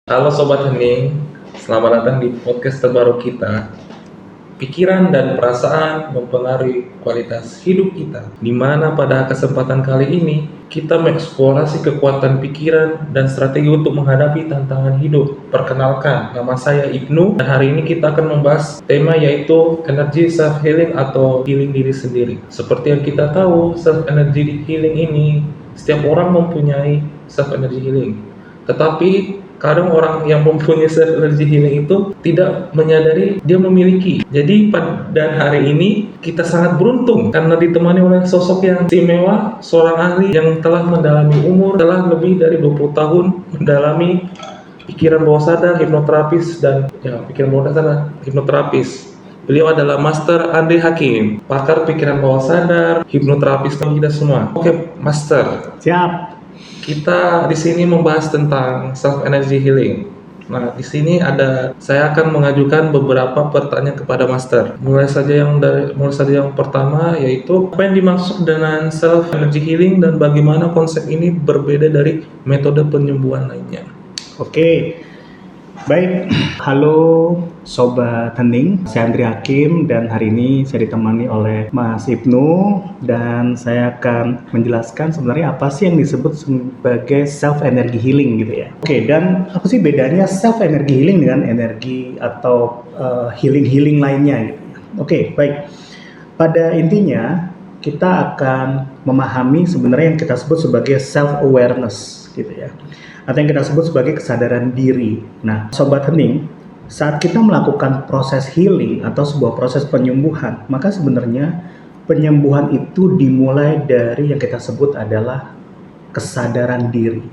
Halo Sobat Hening, selamat datang di podcast terbaru kita. Pikiran dan perasaan mempengaruhi kualitas hidup kita. Di mana pada kesempatan kali ini kita mengeksplorasi kekuatan pikiran dan strategi untuk menghadapi tantangan hidup. Perkenalkan, nama saya Ibnu dan hari ini kita akan membahas tema yaitu energy self healing atau healing diri sendiri. Seperti yang kita tahu, self energy healing ini setiap orang mempunyai self energy healing. Tetapi kadang orang yang mempunyai self energy healing itu tidak menyadari dia memiliki. Jadi pada hari ini kita sangat beruntung karena ditemani oleh sosok yang istimewa, seorang ahli yang telah mendalami telah lebih dari 20 tahun mendalami pikiran bawah sadar, hipnoterapis dan pikiran bawah sadar, hipnoterapis. Beliau adalah Master Andre Hakim, pakar pikiran bawah sadar, hipnoterapis kita semua. Oke, Master. Siap. Kita di sini membahas tentang self energy healing. Nah, di sini saya akan mengajukan beberapa pertanyaan kepada Master. Mulai saja yang pertama yaitu apa yang dimaksud dengan self energy healing dan bagaimana konsep ini berbeda dari metode penyembuhan lainnya. Oke. Baik. Halo Sobat Hening, saya Andre Hakim dan hari ini saya ditemani oleh Mas Ibnu dan saya akan menjelaskan sebenarnya apa sih yang disebut sebagai self energy healing gitu ya. Oke, dan apa sih bedanya self energy healing dengan energi atau healing lainnya gitu. Oke, baik. Pada intinya kita akan memahami sebenarnya yang kita sebut sebagai self awareness gitu ya, atau yang kita sebut sebagai kesadaran diri. Nah, Sobat Hening, saat kita melakukan proses healing atau sebuah proses penyembuhan, maka sebenarnya penyembuhan itu dimulai dari yang kita sebut adalah kesadaran diri.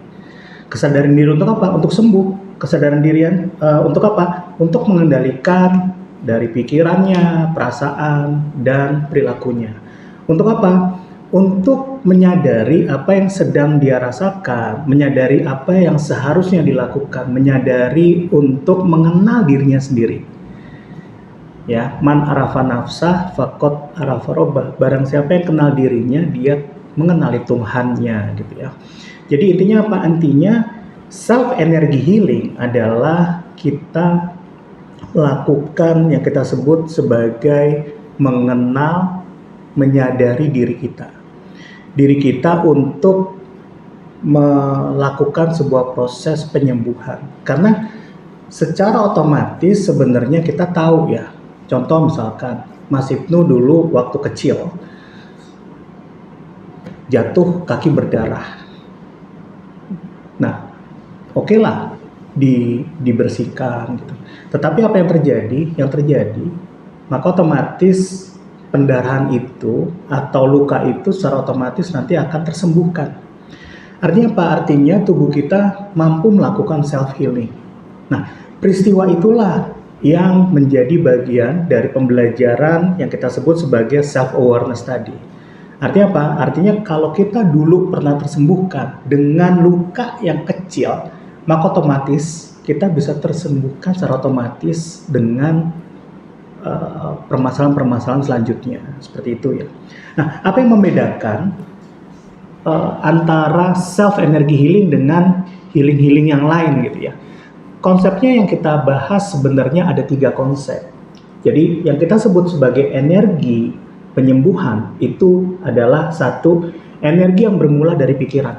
Kesadaran diri untuk apa? Untuk sembuh. Kesadaran dirian untuk apa? Untuk mengendalikan dari pikirannya, perasaan, dan perilakunya. Untuk apa? Untuk menyadari apa yang sedang dia rasakan, menyadari apa yang seharusnya dilakukan, menyadari untuk mengenal dirinya sendiri. Ya, man arafa nafsah faqad arafa rabbah. Barang siapa yang kenal dirinya, dia mengenali Tuhannya gitu ya. Jadi intinya apa? Intinya self energy healing adalah kita lakukan yang kita sebut sebagai mengenal, menyadari diri kita untuk melakukan sebuah proses penyembuhan. Karena secara otomatis sebenarnya kita tahu ya, contoh misalkan Mas Ibnu dulu waktu kecil jatuh kaki berdarah. Nah, oke lah dibersihkan gitu. Tetapi apa yang terjadi? Yang terjadi maka otomatis pendarahan itu atau luka itu secara otomatis nanti akan tersembuhkan. Artinya apa? Artinya tubuh kita mampu melakukan self healing. Nah, peristiwa itulah yang menjadi bagian dari pembelajaran yang kita sebut sebagai self awareness tadi. Artinya apa? Artinya kalau kita dulu pernah tersembuhkan dengan luka yang kecil, maka otomatis kita bisa tersembuhkan secara otomatis dengan permasalahan-permasalahan selanjutnya, seperti itu ya. Nah, apa yang membedakan antara self energy healing dengan healing yang lain gitu ya? Konsepnya yang kita bahas sebenarnya ada 3 konsep. Jadi yang kita sebut sebagai energi penyembuhan itu adalah satu, energi yang bermula dari pikiran.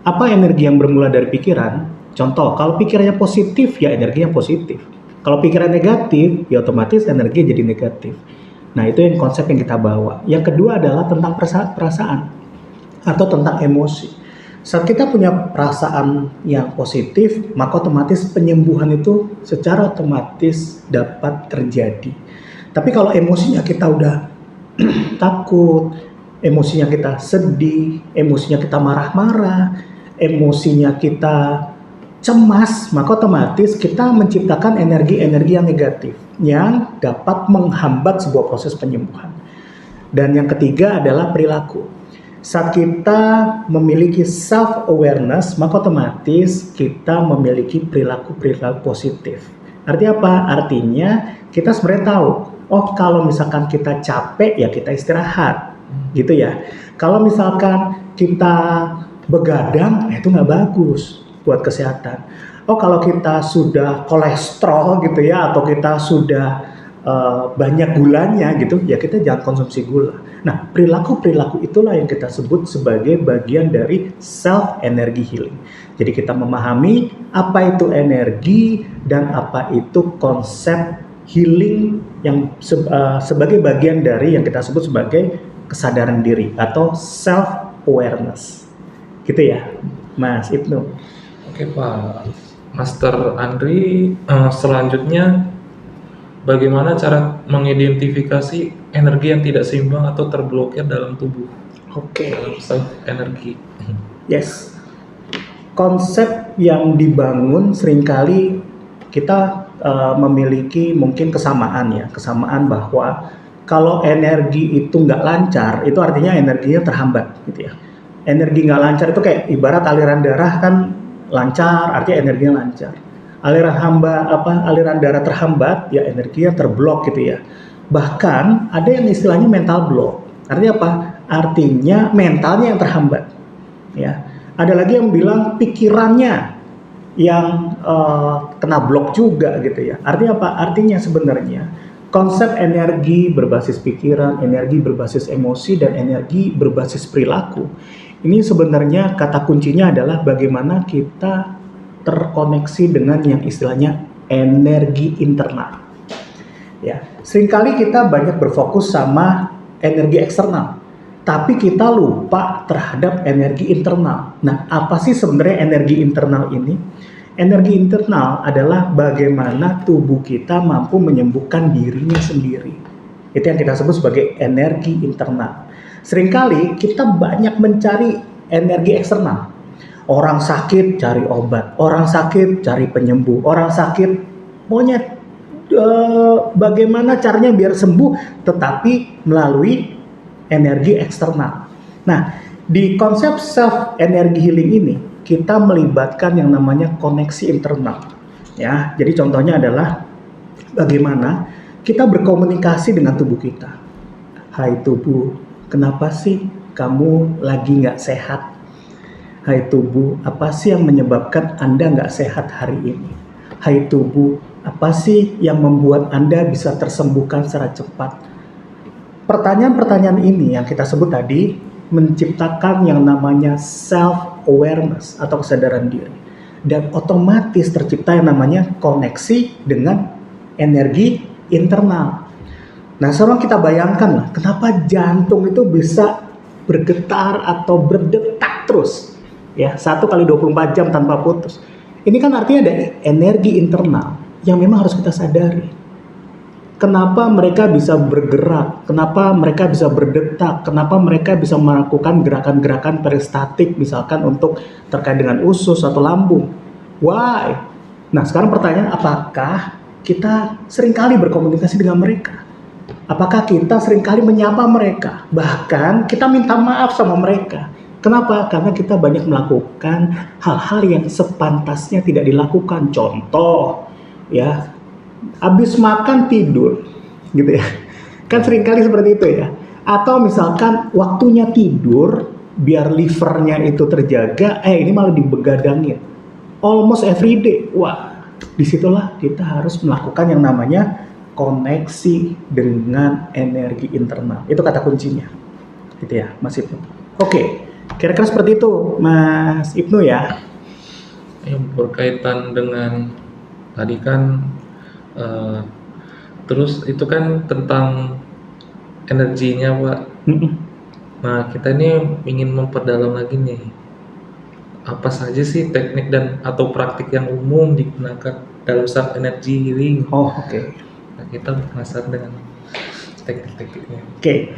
Apa energi yang bermula dari pikiran? Contoh, kalau pikirannya positif ya energi yang positif. Kalau pikiran negatif, ya otomatis energi jadi negatif. Nah, itu yang konsep yang kita bawa. Yang kedua adalah tentang perasaan atau tentang emosi. Saat kita punya perasaan yang positif, maka otomatis penyembuhan itu secara otomatis dapat terjadi. Tapi kalau emosinya kita udah takut, emosinya kita sedih, emosinya kita marah-marah, emosinya kita cemas, maka otomatis kita menciptakan energi-energi yang negatif yang dapat menghambat sebuah proses penyembuhan. Dan yang ketiga adalah perilaku. Saat kita memiliki self awareness, maka otomatis kita memiliki perilaku positif. Artinya apa? Artinya kita sebenarnya tahu, oh kalau misalkan kita capek ya kita istirahat, gitu ya. Kalau misalkan kita begadang, itu nggak bagus buat kesehatan. oh kalau kita sudah kolesterol gitu ya, atau kita sudah banyak gulanya gitu, ya kita jangan konsumsi gula. Nah, perilaku-perilaku itulah yang kita sebut sebagai bagian dari self energy healing. Jadi kita memahami apa itu energi dan apa itu konsep healing yang sebagai bagian dari yang kita sebut sebagai kesadaran diri atau self awareness. Gitu ya, Mas Ibnu. Oke Pak, Master Andri, selanjutnya bagaimana cara mengidentifikasi energi yang tidak seimbang atau terblokir dalam tubuh? Oke. Dalam self energi. Yes. Konsep yang dibangun seringkali kita memiliki mungkin kesamaan bahwa kalau energi itu nggak lancar, itu artinya energinya terhambat, gitu ya. Energi nggak lancar itu kayak ibarat aliran darah kan lancar, artinya energinya lancar. Aliran darah terhambat, ya energinya terblok gitu ya. Bahkan ada yang istilahnya mental block. Artinya apa? Artinya mentalnya yang terhambat. Ya. Ada lagi yang bilang pikirannya yang kena blok juga gitu ya. Artinya apa? Artinya sebenarnya konsep energi berbasis pikiran, energi berbasis emosi, dan energi berbasis perilaku. Ini sebenarnya kata kuncinya adalah bagaimana kita terkoneksi dengan yang istilahnya energi internal. Ya, seringkali kita banyak berfokus sama energi eksternal, tapi kita lupa terhadap energi internal. Nah, apa sih sebenarnya energi internal ini? Energi internal adalah bagaimana tubuh kita mampu menyembuhkan dirinya sendiri. Itu yang kita sebut sebagai energi internal. Seringkali kita banyak mencari energi eksternal. Orang sakit cari obat, orang sakit cari penyembuh, orang sakit pokoknya bagaimana caranya biar sembuh, tetapi melalui energi eksternal. Nah, di konsep self energy healing ini kita melibatkan yang namanya koneksi internal. Ya, jadi contohnya adalah bagaimana kita berkomunikasi dengan tubuh kita. Hai tubuh, kenapa sih kamu lagi nggak sehat? Hai tubuh, apa sih yang menyebabkan Anda nggak sehat hari ini? Hai tubuh, apa sih yang membuat Anda bisa tersembuhkan secara cepat? Pertanyaan-pertanyaan ini yang kita sebut tadi menciptakan yang namanya self-awareness atau kesadaran diri. Dan otomatis tercipta yang namanya koneksi dengan energi internal. Nah, sekarang kita bayangkan lah, kenapa jantung itu bisa bergetar atau berdetak terus? Ya, 1 kali 24 jam tanpa putus. Ini kan artinya ada energi internal yang memang harus kita sadari. Kenapa mereka bisa bergerak? Kenapa mereka bisa berdetak? Kenapa mereka bisa melakukan gerakan-gerakan peristatik misalkan untuk terkait dengan usus atau lambung? Why? Nah, sekarang pertanyaan, apakah kita seringkali berkomunikasi dengan mereka? Apakah kita seringkali menyapa mereka? Bahkan kita minta maaf sama mereka. Kenapa? Karena kita banyak melakukan hal-hal yang sepantasnya tidak dilakukan. Contoh, ya, habis makan tidur, gitu ya. Kan seringkali seperti itu ya. Atau misalkan waktunya tidur, biar livernya itu terjaga, ini malah dibegadangin. Almost every day. Wah, disitulah kita harus melakukan yang namanya koneksi dengan energi internal. Itu kata kuncinya. Gitu ya, Mas Ibnu. Oke. Kira-kira seperti itu, Mas Ibnu ya. Yang berkaitan dengan tadi kan, terus itu kan tentang energinya, Pak. Nah, kita ini ingin memperdalam lagi nih. Apa saja sih teknik dan atau praktik yang umum digunakan dalam self energy healing? Oh, oke. Nah, kita penasaran dengan teknik-tekniknya. Oke.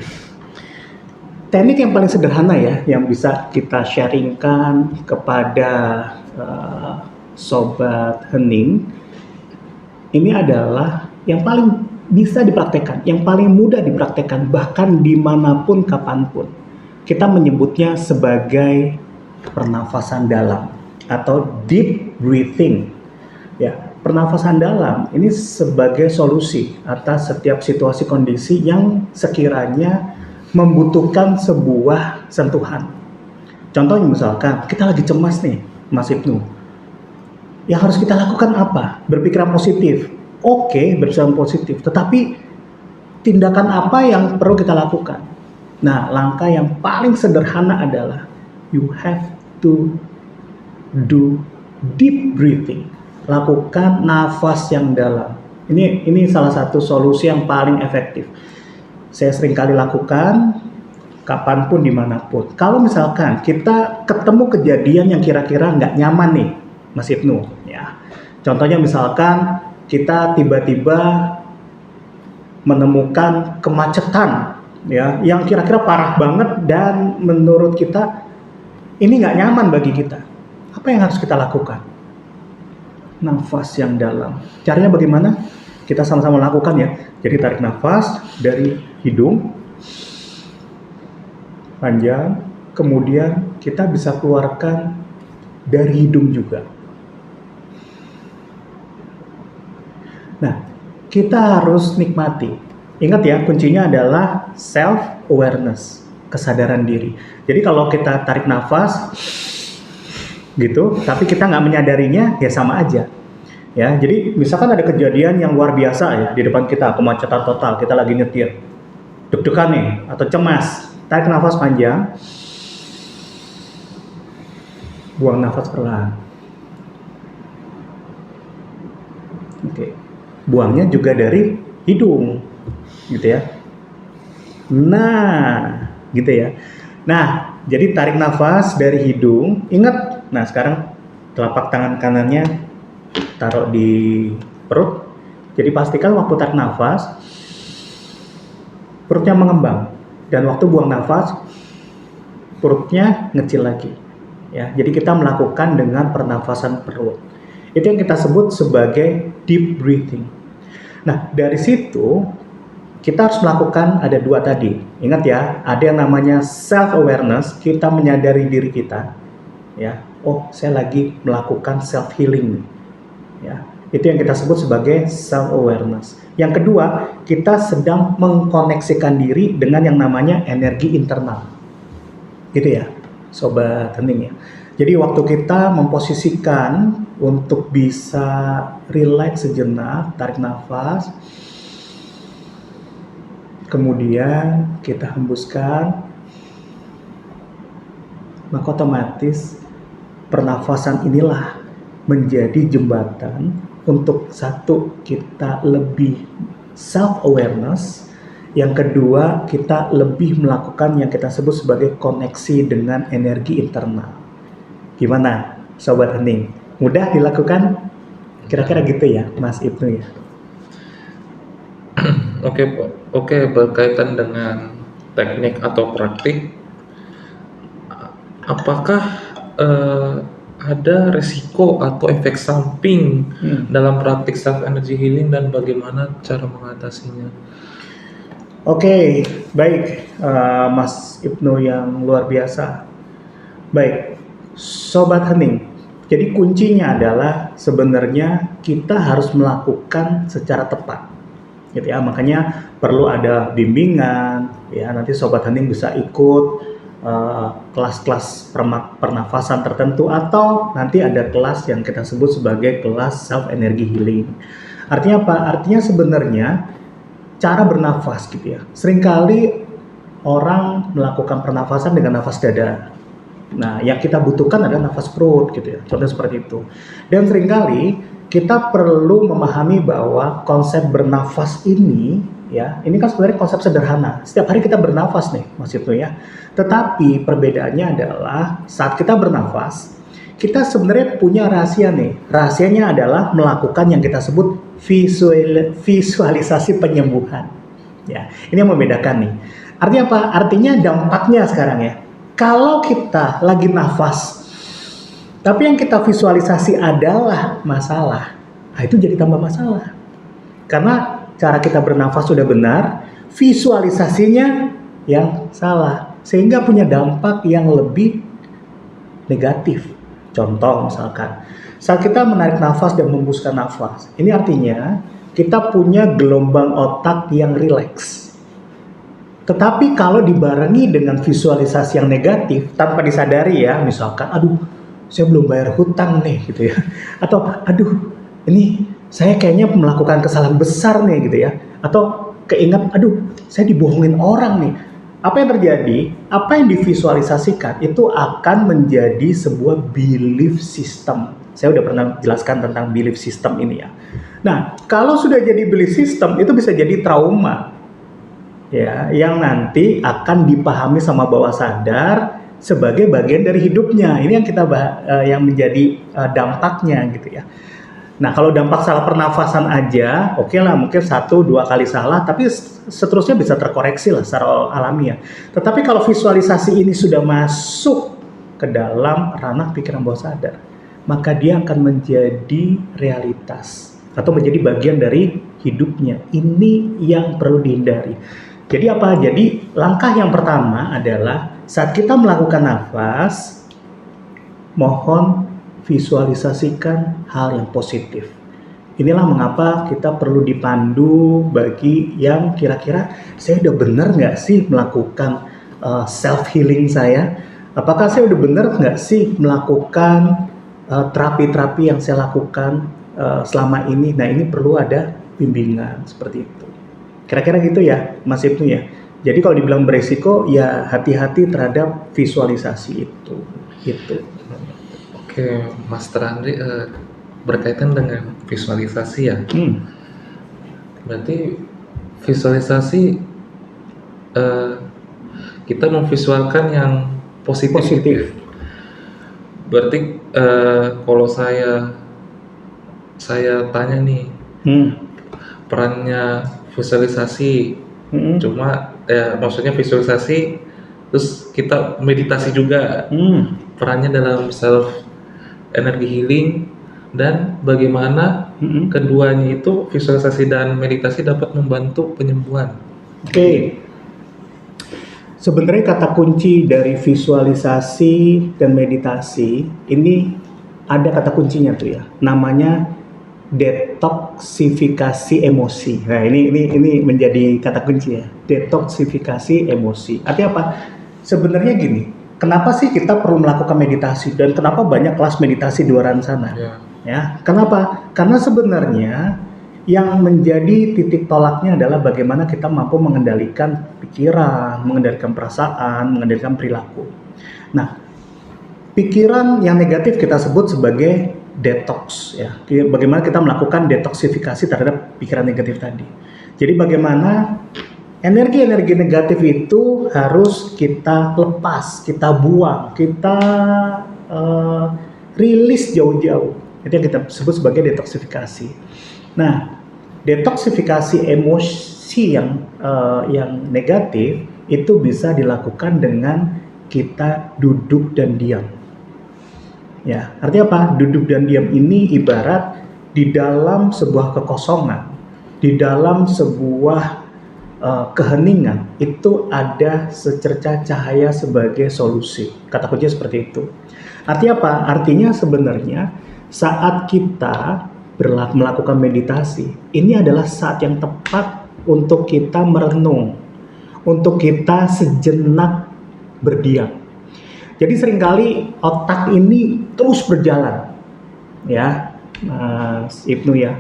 Teknik yang paling sederhana ya, yang bisa kita sharingkan kepada Sobat Hening, ini adalah yang paling bisa dipraktekkan, yang paling mudah dipraktekkan, bahkan dimanapun, kapanpun. Kita menyebutnya sebagai pernafasan dalam atau deep breathing. Ya, pernafasan dalam ini sebagai solusi atas setiap situasi kondisi yang sekiranya membutuhkan sebuah sentuhan. Contohnya misalkan kita lagi cemas nih, Mas Ibnu. yang harus kita lakukan apa? Berpikiran positif. Oke, berpikiran positif. Tetapi tindakan apa yang perlu kita lakukan? Nah, langkah yang paling sederhana adalah you have to do deep breathing. Lakukan nafas yang dalam. Ini salah satu solusi yang paling efektif. Saya sering kali lakukan kapanpun dimanapun. Kalau misalkan kita ketemu kejadian yang kira-kira nggak nyaman nih, Mas Ibnu, ya. Contohnya misalkan kita tiba-tiba menemukan kemacetan, ya, yang kira-kira parah banget dan menurut kita ini nggak nyaman bagi kita. Apa yang harus kita lakukan? Nafas yang dalam. Caranya bagaimana? Kita sama-sama lakukan ya. Jadi tarik nafas dari hidung panjang, kemudian kita bisa keluarkan dari hidung juga. Nah, kita harus nikmati. Ingat ya, kuncinya adalah self-awareness, kesadaran diri. Jadi kalau kita tarik nafas, gitu, tapi kita nggak menyadarinya, ya sama aja. Ya, jadi misalkan ada kejadian yang luar biasa ya di depan kita, kemacetan total, kita lagi nyetir, deg-degan nih, atau cemas, tarik nafas panjang, buang nafas perlahan. Oke, buangnya juga dari hidung, gitu ya. Nah, gitu ya. Nah, jadi tarik nafas dari hidung, ingat. Nah, sekarang telapak tangan kanannya taruh di perut. Jadi pastikan waktu tarik nafas perutnya mengembang, dan waktu buang nafas perutnya ngecil lagi. Ya, jadi kita melakukan dengan pernafasan perut. Itu yang kita sebut sebagai deep breathing. Nah, dari situ kita harus melakukan ada dua tadi. Ingat ya, ada yang namanya self awareness, kita menyadari diri kita. Ya, oh saya lagi melakukan self healing. Ya, itu yang kita sebut sebagai self awareness. Yang kedua, kita sedang mengkoneksikan diri dengan yang namanya energi internal. Gitu ya, Sobat Hening ya. Jadi waktu kita memposisikan untuk bisa relax sejenak, tarik nafas, kemudian kita hembuskan, maka otomatis pernafasan inilah menjadi jembatan untuk satu, kita lebih self-awareness, yang kedua, kita lebih melakukan yang kita sebut sebagai koneksi dengan energi internal. Gimana, Sobat Hening? Mudah dilakukan? Kira-kira gitu ya, Mas Ibnu ya? Oke, berkaitan dengan teknik atau praktik, apakah ada resiko atau efek samping dalam praktik self energy healing dan bagaimana cara mengatasinya? Oke, baik, Mas Ibnu yang luar biasa. Baik, Sobat Hening. Jadi kuncinya adalah sebenarnya kita harus melakukan secara tepat. Gitu ya, makanya perlu ada bimbingan ya, nanti Sobat Hening bisa ikut kelas-kelas pernafasan tertentu, atau nanti ada kelas yang kita sebut sebagai kelas self energy healing. Artinya apa? Artinya sebenarnya cara bernafas gitu ya. Seringkali orang melakukan pernafasan dengan nafas dada. Nah, yang kita butuhkan adalah nafas perut gitu ya. Contohnya seperti itu. Dan seringkali kita perlu memahami bahwa konsep bernafas ini ya, ini kan sebenarnya konsep sederhana. Setiap hari kita bernafas nih, Mas Ibnu ya. Tetapi perbedaannya adalah saat kita bernafas, kita sebenarnya punya rahasia nih. Rahasianya adalah melakukan yang kita sebut visualisasi penyembuhan. Ya, ini yang membedakan nih. Artinya apa? Artinya dampaknya sekarang ya. Kalau kita lagi nafas, tapi yang kita visualisasi adalah masalah, nah itu jadi tambah masalah. Karena cara kita bernafas sudah benar, visualisasinya yang salah, sehingga punya dampak yang lebih negatif. Contoh misalkan, saat kita menarik nafas dan menghembuskan nafas, ini artinya kita punya gelombang otak yang rileks. Tetapi kalau dibarengi dengan visualisasi yang negatif tanpa disadari ya, misalkan, aduh saya belum bayar hutang nih gitu ya. Atau aduh, ini saya kayaknya melakukan kesalahan besar nih gitu ya. Atau keinget, aduh, saya dibohongin orang nih. Apa yang terjadi? Apa yang divisualisasikan itu akan menjadi sebuah belief system. Saya udah pernah jelaskan tentang belief system ini ya. Nah, kalau sudah jadi belief system itu bisa jadi trauma ya, yang nanti akan dipahami sama bawah sadar sebagai bagian dari hidupnya. Ini yang yang menjadi dampaknya gitu ya. Nah, kalau dampak salah pernafasan aja, oke lah, mungkin 1-2 kali salah, tapi seterusnya bisa terkoreksi lah secara alamiah. Tetapi kalau visualisasi ini sudah masuk ke dalam ranah pikiran bawah sadar, maka dia akan menjadi realitas atau menjadi bagian dari hidupnya. Ini yang perlu dihindari. Jadi apa? Jadi langkah yang pertama adalah saat kita melakukan nafas, mohon visualisasikan hal yang positif. Inilah mengapa kita perlu dipandu bagi yang kira-kira saya udah benar nggak sih melakukan self healing saya? Apakah saya udah benar nggak sih melakukan terapi-terapi yang saya lakukan selama ini? Nah, ini perlu ada bimbingan seperti itu. Kira-kira gitu ya, Mas Ibnu ya. Jadi kalau dibilang beresiko, ya hati-hati terhadap visualisasi itu. Gitu. Oke, Master Andri, berkaitan dengan visualisasi ya. Berarti visualisasi kita memvisualkan yang positif. Berarti kalau saya tanya nih, perannya visualisasi, cuma maksudnya visualisasi, terus kita meditasi juga, perannya dalam self energi healing, dan bagaimana keduanya itu visualisasi dan meditasi dapat membantu penyembuhan. Oke. Sebenarnya kata kunci dari visualisasi dan meditasi ini ada kata kuncinya tuh ya. Namanya detoksifikasi emosi. Nah, ini menjadi kata kunci ya. Detoksifikasi emosi. Artinya apa? Sebenarnya gini, kenapa sih kita perlu melakukan meditasi dan kenapa banyak kelas meditasi di luar sana? Ya, kenapa? Karena sebenarnya yang menjadi titik tolaknya adalah bagaimana kita mampu mengendalikan pikiran, mengendalikan perasaan, mengendalikan perilaku. Nah, pikiran yang negatif kita sebut sebagai detox ya. Bagaimana kita melakukan detoksifikasi terhadap pikiran negatif tadi. Jadi bagaimana energi-energi negatif itu harus kita lepas, kita buang, kita rilis jauh-jauh. Itu yang kita sebut sebagai detoksifikasi. Nah, detoksifikasi emosi yang negatif itu bisa dilakukan dengan kita duduk dan diam. Ya, artinya apa? Duduk dan diam ini ibarat di dalam sebuah kekosongan, di dalam sebuah keheningan itu ada secercah cahaya sebagai solusi. Kata kuncinya seperti itu. Artinya apa? Artinya sebenarnya saat kita melakukan meditasi, ini adalah saat yang tepat untuk kita merenung, untuk kita sejenak berdiam. Jadi seringkali otak ini terus berjalan, ya, Mas Ibnu ya.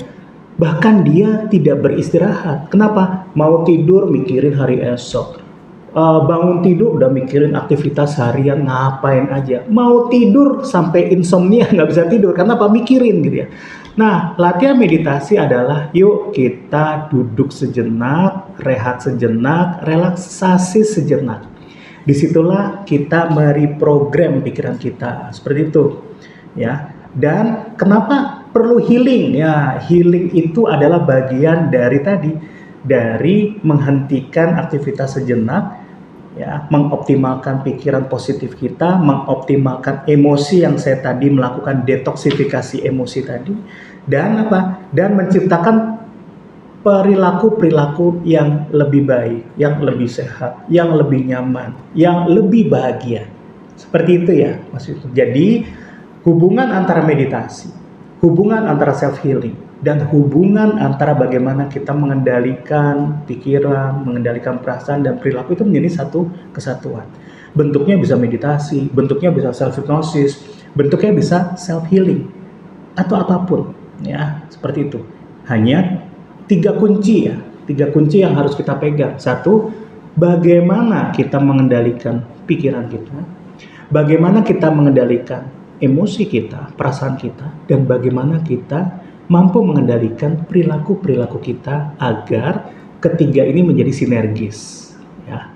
Bahkan dia tidak beristirahat. Kenapa? Mau tidur mikirin hari esok. Bangun tidur udah mikirin aktivitas harian ngapain aja. Mau tidur sampai insomnia nggak bisa tidur. Karena apa? Mikirin gitu ya. Nah, latihan meditasi adalah yuk kita duduk sejenak, rehat sejenak, relaksasi sejenak. Disitulah kita mereprogram pikiran kita. Seperti itu. Ya. Dan kenapa perlu healing? Ya, healing itu adalah bagian dari menghentikan aktivitas sejenak, ya, mengoptimalkan pikiran positif kita, mengoptimalkan emosi yang saya tadi melakukan detoksifikasi emosi tadi, dan apa? Dan menciptakan perilaku yang lebih baik, yang lebih sehat, yang lebih nyaman, yang lebih bahagia. Seperti itu ya, Mas Yusuf. Jadi hubungan antara meditasi, hubungan antara self healing, dan hubungan antara bagaimana kita mengendalikan pikiran, mengendalikan perasaan dan perilaku itu menjadi satu kesatuan. Bentuknya bisa meditasi, bentuknya bisa self hypnosis, bentuknya bisa self healing atau apapun, ya seperti itu. Hanya 3 kunci ya, 3 kunci yang harus kita pegang. Satu, bagaimana kita mengendalikan pikiran kita, bagaimana kita mengendalikan emosi kita, perasaan kita, dan bagaimana kita mampu mengendalikan perilaku-perilaku kita agar ketiga ini menjadi sinergis. Ya,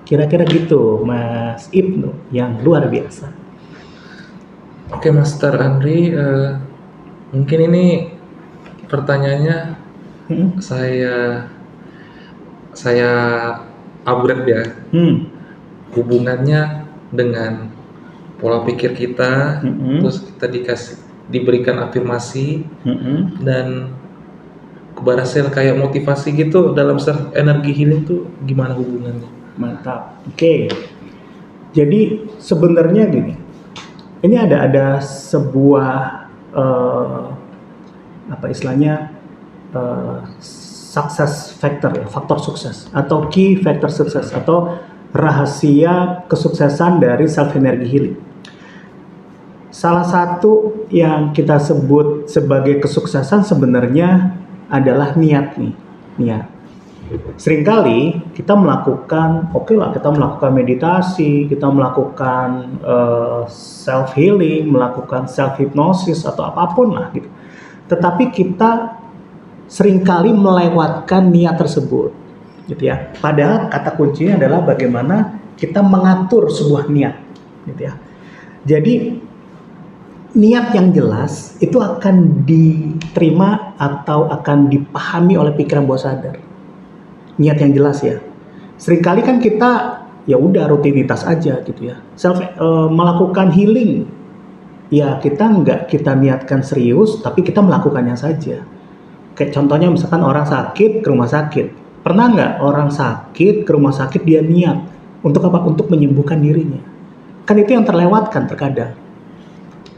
kira-kira gitu, Mas Ibnu, yang luar biasa. Oke, Master Andri, mungkin ini pertanyaannya Hmm. saya upgrade ya, Hmm. hubungannya dengan pola pikir kita, Hmm. terus kita diberikan afirmasi Hmm. dan keberhasilan kayak motivasi gitu dalam self energy healing tuh gimana hubungannya? Mantap. Oke. Jadi sebenarnya gini, ini ada sebuah apa istilahnya, success factor ya, faktor sukses atau key factor sukses atau rahasia kesuksesan dari self energy healing. Salah satu yang kita sebut sebagai kesuksesan sebenarnya adalah niat nih, niat. Seringkali kita melakukan, kita melakukan meditasi, kita melakukan self healing, melakukan self hypnosis atau apapun lah gitu. Tetapi kita seringkali melewatkan niat tersebut, gitu ya. Padahal kata kuncinya adalah bagaimana kita mengatur sebuah niat, gitu ya. Jadi niat yang jelas itu akan diterima atau akan dipahami oleh pikiran bawah sadar. Niat yang jelas ya. Seringkali kan kita ya udah rutinitas aja gitu ya. Melakukan healing, ya kita nggak kita niatkan serius, tapi kita melakukannya saja. Kayak contohnya misalkan orang sakit ke rumah sakit. Pernah nggak orang sakit ke rumah sakit dia niat untuk apa? Untuk menyembuhkan dirinya. Kan itu yang terlewatkan terkadang,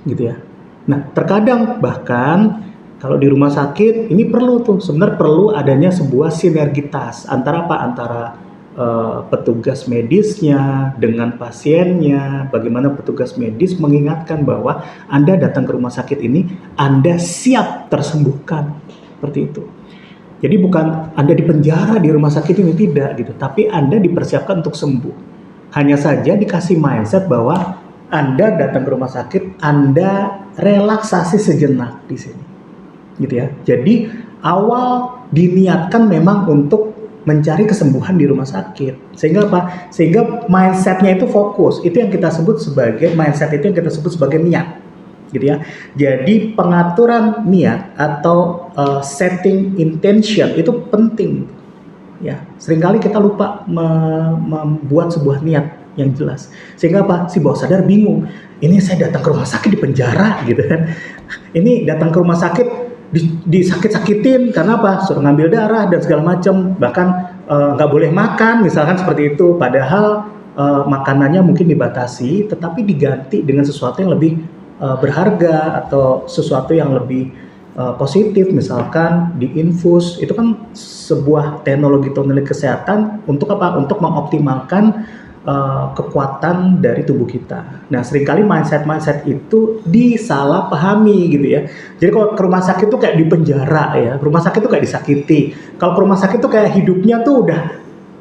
gitu ya. Nah terkadang bahkan kalau di rumah sakit ini sebenarnya perlu adanya sebuah sinergitas antara apa? Antara petugas medisnya dengan pasiennya. Bagaimana petugas medis mengingatkan bahwa Anda datang ke rumah sakit ini, Anda siap tersembuhkan, seperti itu. Jadi bukan Anda dipenjara di rumah sakit ini, tidak gitu, tapi Anda dipersiapkan untuk sembuh. Hanya saja dikasih mindset bahwa Anda datang ke rumah sakit, Anda relaksasi sejenak di sini. Gitu ya. Jadi awal diniatkan memang untuk mencari kesembuhan di rumah sakit. Sehingga apa? Sehingga mindsetnya itu fokus. Itu yang kita sebut sebagai mindset, itu yang kita sebut sebagai niat. Gitu ya. Jadi pengaturan niat atau setting intention itu penting. Ya, seringkali kita lupa membuat sebuah niat yang jelas. Sehingga apa? Si bawah sadar bingung. Ini saya datang ke rumah sakit di penjara gitu kan. Ini datang ke rumah sakit disakit-sakitin karena apa? Suruh ngambil darah dan segala macam, bahkan nggak boleh makan misalkan seperti itu. Padahal makanannya mungkin dibatasi, tetapi diganti dengan sesuatu yang lebih berharga atau sesuatu yang lebih positif, misalkan diinfus. Itu kan sebuah teknologi kesehatan untuk apa? Untuk mengoptimalkan kekuatan dari tubuh kita. Nah, seringkali mindset itu disalahpahami gitu ya. Jadi kalau ke rumah sakit tuh kayak di penjara ya, ke rumah sakit tuh kayak disakiti. Kalau ke rumah sakit tuh kayak hidupnya tuh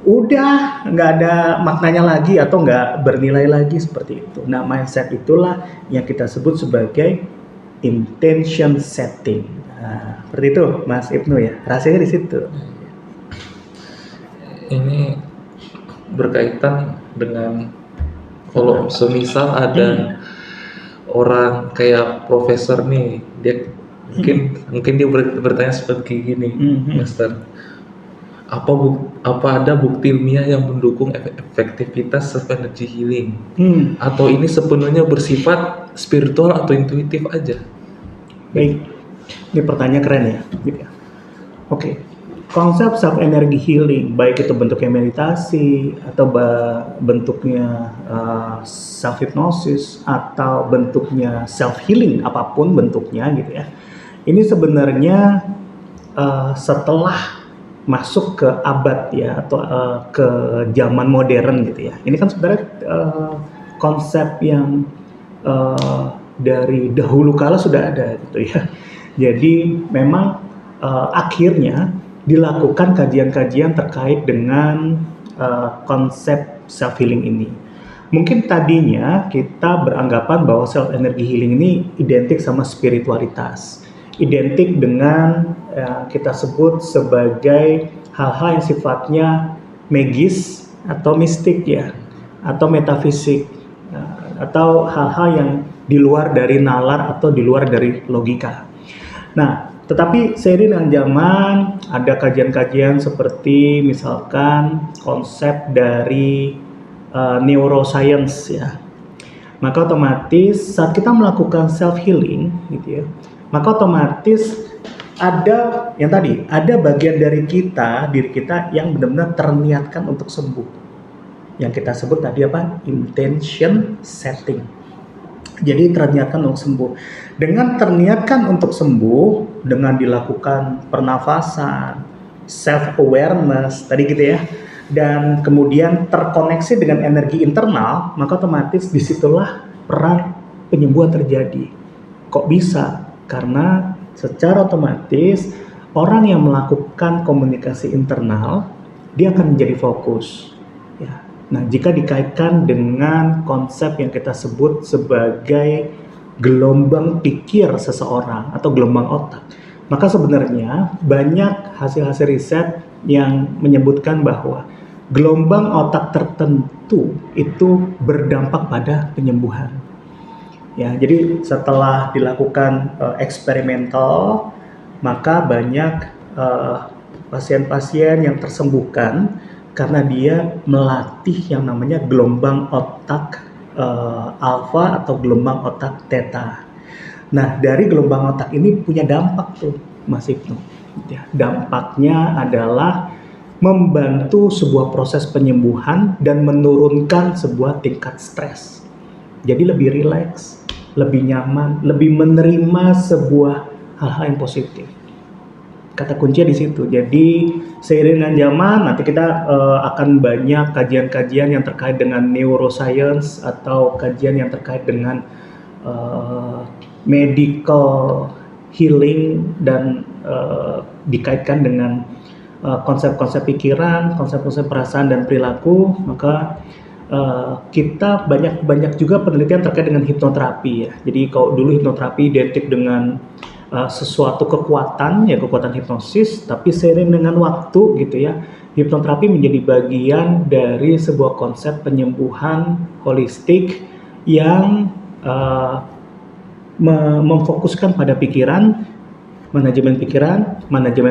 udah nggak ada maknanya lagi atau nggak bernilai lagi, seperti itu. Nah, mindset itulah yang kita sebut sebagai intention setting. Nah, seperti itu, Mas Ibnu ya. Rahasianya di situ. Ini berkaitan dengan kalau semisal ada orang kayak profesor nih, dia mungkin dia bertanya seperti gini, Master, apa ada bukti ilmiah yang mendukung efektivitas self energy healing, atau ini sepenuhnya bersifat spiritual atau intuitif aja? Baik, ini pertanyaan keren ya, gitu ya. Oke. Konsep self energy healing, baik itu bentuknya meditasi atau bentuknya self hypnosis atau bentuknya self healing, apapun bentuknya gitu ya. Ini sebenarnya setelah masuk ke abad ya atau ke zaman modern gitu ya. Ini kan sebenarnya konsep yang dari dahulu kala sudah ada gitu ya. Jadi memang akhirnya dilakukan kajian-kajian terkait dengan konsep self healing ini. Mungkin tadinya kita beranggapan bahwa self energy healing ini identik sama spiritualitas, identik dengan kita sebut sebagai hal-hal yang sifatnya magis atau mistik ya, atau metafisik, atau hal-hal yang di luar dari nalar atau di luar dari logika. Nah, tetapi seiring dengan zaman ada kajian-kajian seperti misalkan konsep dari neuroscience ya. Maka otomatis saat kita melakukan self healing gitu ya, maka otomatis ada yang tadi, ada bagian dari kita, diri kita yang benar-benar terniatkan untuk sembuh. Yang kita sebut tadi apa? Intention setting. Jadi terniatkan untuk sembuh. Dengan terniatkan untuk sembuh, dengan dilakukan pernafasan, self awareness tadi gitu ya, dan kemudian terkoneksi dengan energi internal, maka otomatis disitulah peran penyembuhan terjadi. Kok bisa? Karena secara otomatis orang yang melakukan komunikasi internal, dia akan menjadi fokus. Ya. Nah, jika dikaitkan dengan konsep yang kita sebut sebagai gelombang pikir seseorang atau gelombang otak, maka sebenarnya banyak hasil-hasil riset yang menyebutkan bahwa gelombang otak tertentu itu berdampak pada penyembuhan. Ya, jadi setelah dilakukan eksperimental, maka banyak pasien-pasien yang tersembuhkan karena dia melatih yang namanya gelombang otak alfa atau gelombang otak theta. Nah, dari gelombang otak ini punya dampak tuh, Mas Ibnu. Ya, dampaknya adalah membantu sebuah proses penyembuhan dan menurunkan sebuah tingkat stres. Jadi lebih rileks, lebih nyaman, lebih menerima sebuah hal-hal yang positif. Kata kuncinya di situ. Jadi seiring dengan zaman nanti kita akan banyak kajian-kajian yang terkait dengan neuroscience atau kajian yang terkait dengan medical healing dan dikaitkan dengan konsep-konsep pikiran, konsep-konsep perasaan dan perilaku. Maka kita banyak juga penelitian terkait dengan hipnoterapi ya. Jadi kalau dulu hipnoterapi identik dengan sesuatu kekuatan ya, kekuatan hipnosis, tapi seiring dengan waktu gitu ya, hipnoterapi menjadi bagian dari sebuah konsep penyembuhan holistik yang memfokuskan pada pikiran, manajemen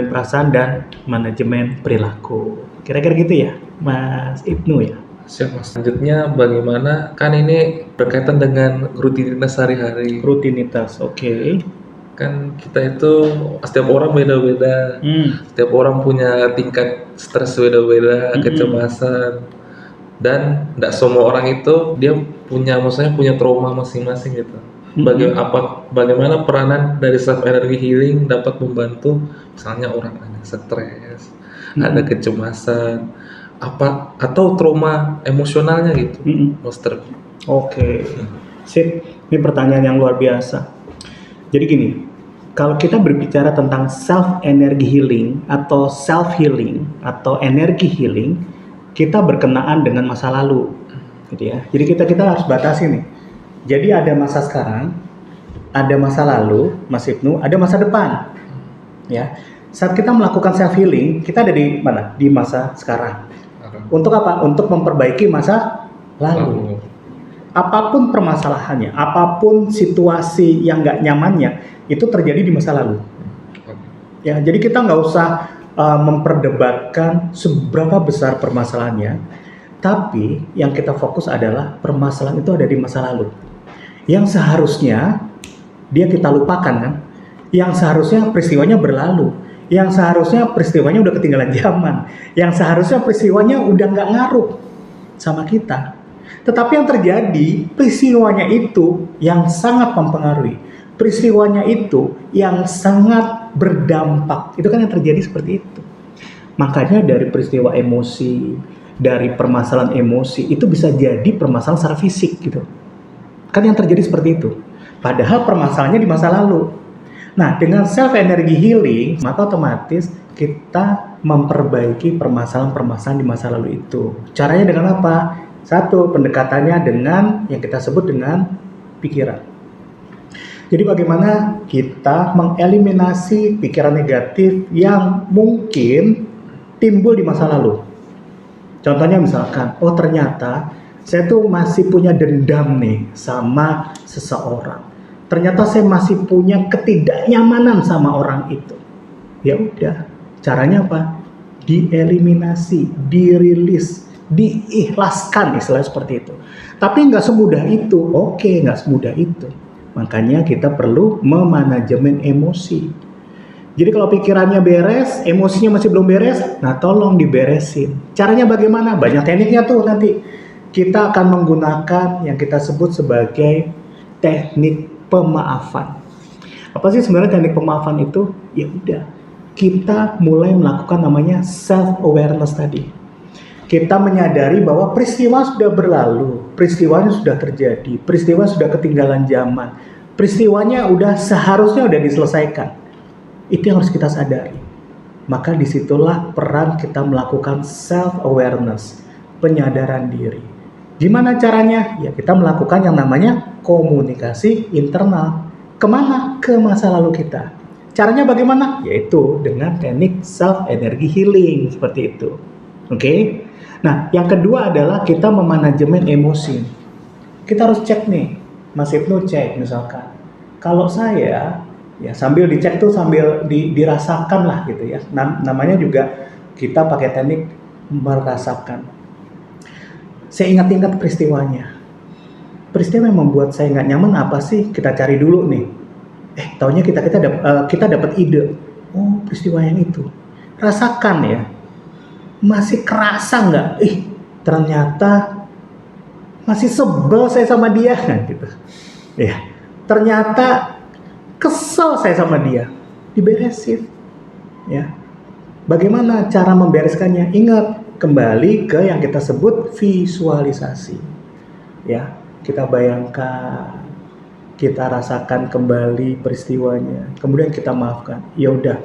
perasaan, dan manajemen perilaku. Kira-kira gitu ya, Mas Ibnu ya. Siap Mas. Selanjutnya bagaimana, kan ini berkaitan dengan rutinitas sehari-hari. Rutinitas, oke. Kan kita itu setiap orang beda-beda, setiap orang punya tingkat stres beda-beda, kecemasan, dan tidak semua orang itu dia maksudnya punya trauma masing-masing gitu. Bagaimana peranan dari self energy healing dapat membantu misalnya orang ada stres, ada kecemasan, atau trauma emosionalnya gitu, Master. Oke. Sip, ini pertanyaan yang luar biasa. Jadi gini, kalau kita berbicara tentang self energy healing atau self healing atau energi healing, kita berkenaan dengan masa lalu, gitu ya. Jadi kita harus batasi nih. Jadi ada masa sekarang, ada masa lalu, Mas Ibnu, ada masa depan. Ya. Saat kita melakukan self healing, kita ada di mana? Di masa sekarang. Untuk apa? Untuk memperbaiki masa lalu. Apapun permasalahannya, apapun situasi yang nggak nyamannya, itu terjadi di masa lalu. Ya, jadi kita nggak usah memperdebatkan seberapa besar permasalahannya, tapi yang kita fokus adalah permasalahan itu ada di masa lalu. Yang seharusnya dia kita lupakan kan, yang seharusnya peristiwanya berlalu, yang seharusnya peristiwanya udah ketinggalan zaman, yang seharusnya peristiwanya udah nggak ngaruh sama kita. Tetapi yang terjadi, peristiwanya itu yang sangat mempengaruhi, peristiwanya itu yang sangat berdampak. Itu kan yang terjadi seperti itu. Makanya dari peristiwa emosi, dari permasalahan emosi, itu bisa jadi permasalahan secara fisik gitu. Kan yang terjadi seperti itu. Padahal permasalahannya di masa lalu. Nah, dengan self energy healing, maka otomatis kita memperbaiki permasalahan-permasalahan di masa lalu itu. Caranya dengan apa? Satu, pendekatannya dengan yang kita sebut dengan pikiran. Jadi bagaimana kita mengeliminasi pikiran negatif yang mungkin timbul di masa lalu. Contohnya misalkan, oh ternyata saya tuh masih punya dendam nih sama seseorang. Ternyata saya masih punya ketidaknyamanan sama orang itu. Ya udah, caranya apa? Dieliminasi, dirilis, diikhlaskan, istilahnya seperti itu. Tapi nggak semudah itu. Oke, nggak semudah itu. Makanya kita perlu memanajemen emosi. Jadi kalau pikirannya beres, emosinya masih belum beres, nah tolong diberesin. Caranya bagaimana? Banyak tekniknya tuh nanti. Kita akan menggunakan yang kita sebut sebagai teknik pemaafan. Apa sih sebenarnya teknik pemaafan itu? Ya udah, kita mulai melakukan namanya self awareness tadi. Kita menyadari bahwa peristiwa sudah berlalu, peristiwanya sudah terjadi, peristiwa sudah ketinggalan zaman, peristiwanya seharusnya udah diselesaikan. Itu yang harus kita sadari. Maka disitulah peran kita melakukan self awareness, penyadaran diri. Gimana caranya? Ya kita melakukan yang namanya komunikasi internal. Kemana? Ke masa lalu kita. Caranya bagaimana? Yaitu dengan teknik self energy healing seperti itu. Oke? Nah, yang kedua adalah kita memanajemen emosi. Kita harus cek nih, Mas Ibnu cek misalkan. Kalau saya, ya sambil dicek tuh sambil dirasakan lah gitu ya. Namanya juga kita pakai teknik merasakan. Saya ingat-ingat peristiwanya. Peristiwa yang membuat saya nggak nyaman apa sih? Kita cari dulu nih. Taunya kita dapat ide. Oh, peristiwa yang itu. Rasakan ya. Masih kerasa nggak? Ternyata masih sebel saya sama dia, gitu. Ya, ternyata kesel saya sama dia. Diberesin. Ya. Bagaimana cara membereskannya? Ingat, kembali ke yang kita sebut visualisasi. Ya, kita bayangkan, kita rasakan kembali peristiwanya, kemudian kita maafkan. Ya udah,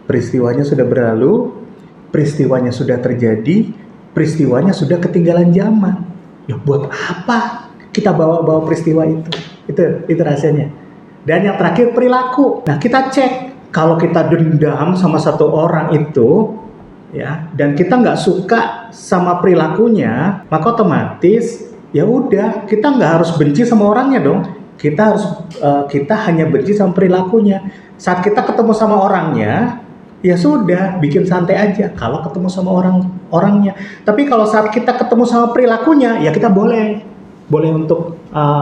peristiwanya sudah berlalu, peristiwanya sudah terjadi, peristiwanya sudah ketinggalan zaman. Ya buat apa kita bawa peristiwa itu? Itu rahasianya. Dan yang terakhir perilaku. Nah, kita cek kalau kita dendam sama satu orang itu, ya, dan kita nggak suka sama perilakunya, maka otomatis ya udah kita nggak harus benci sama orangnya dong. Kita hanya benci sama perilakunya. Saat kita ketemu sama orangnya, ya sudah bikin santai aja. Kalau ketemu sama orangnya, tapi kalau saat kita ketemu sama perilakunya, ya kita boleh untuk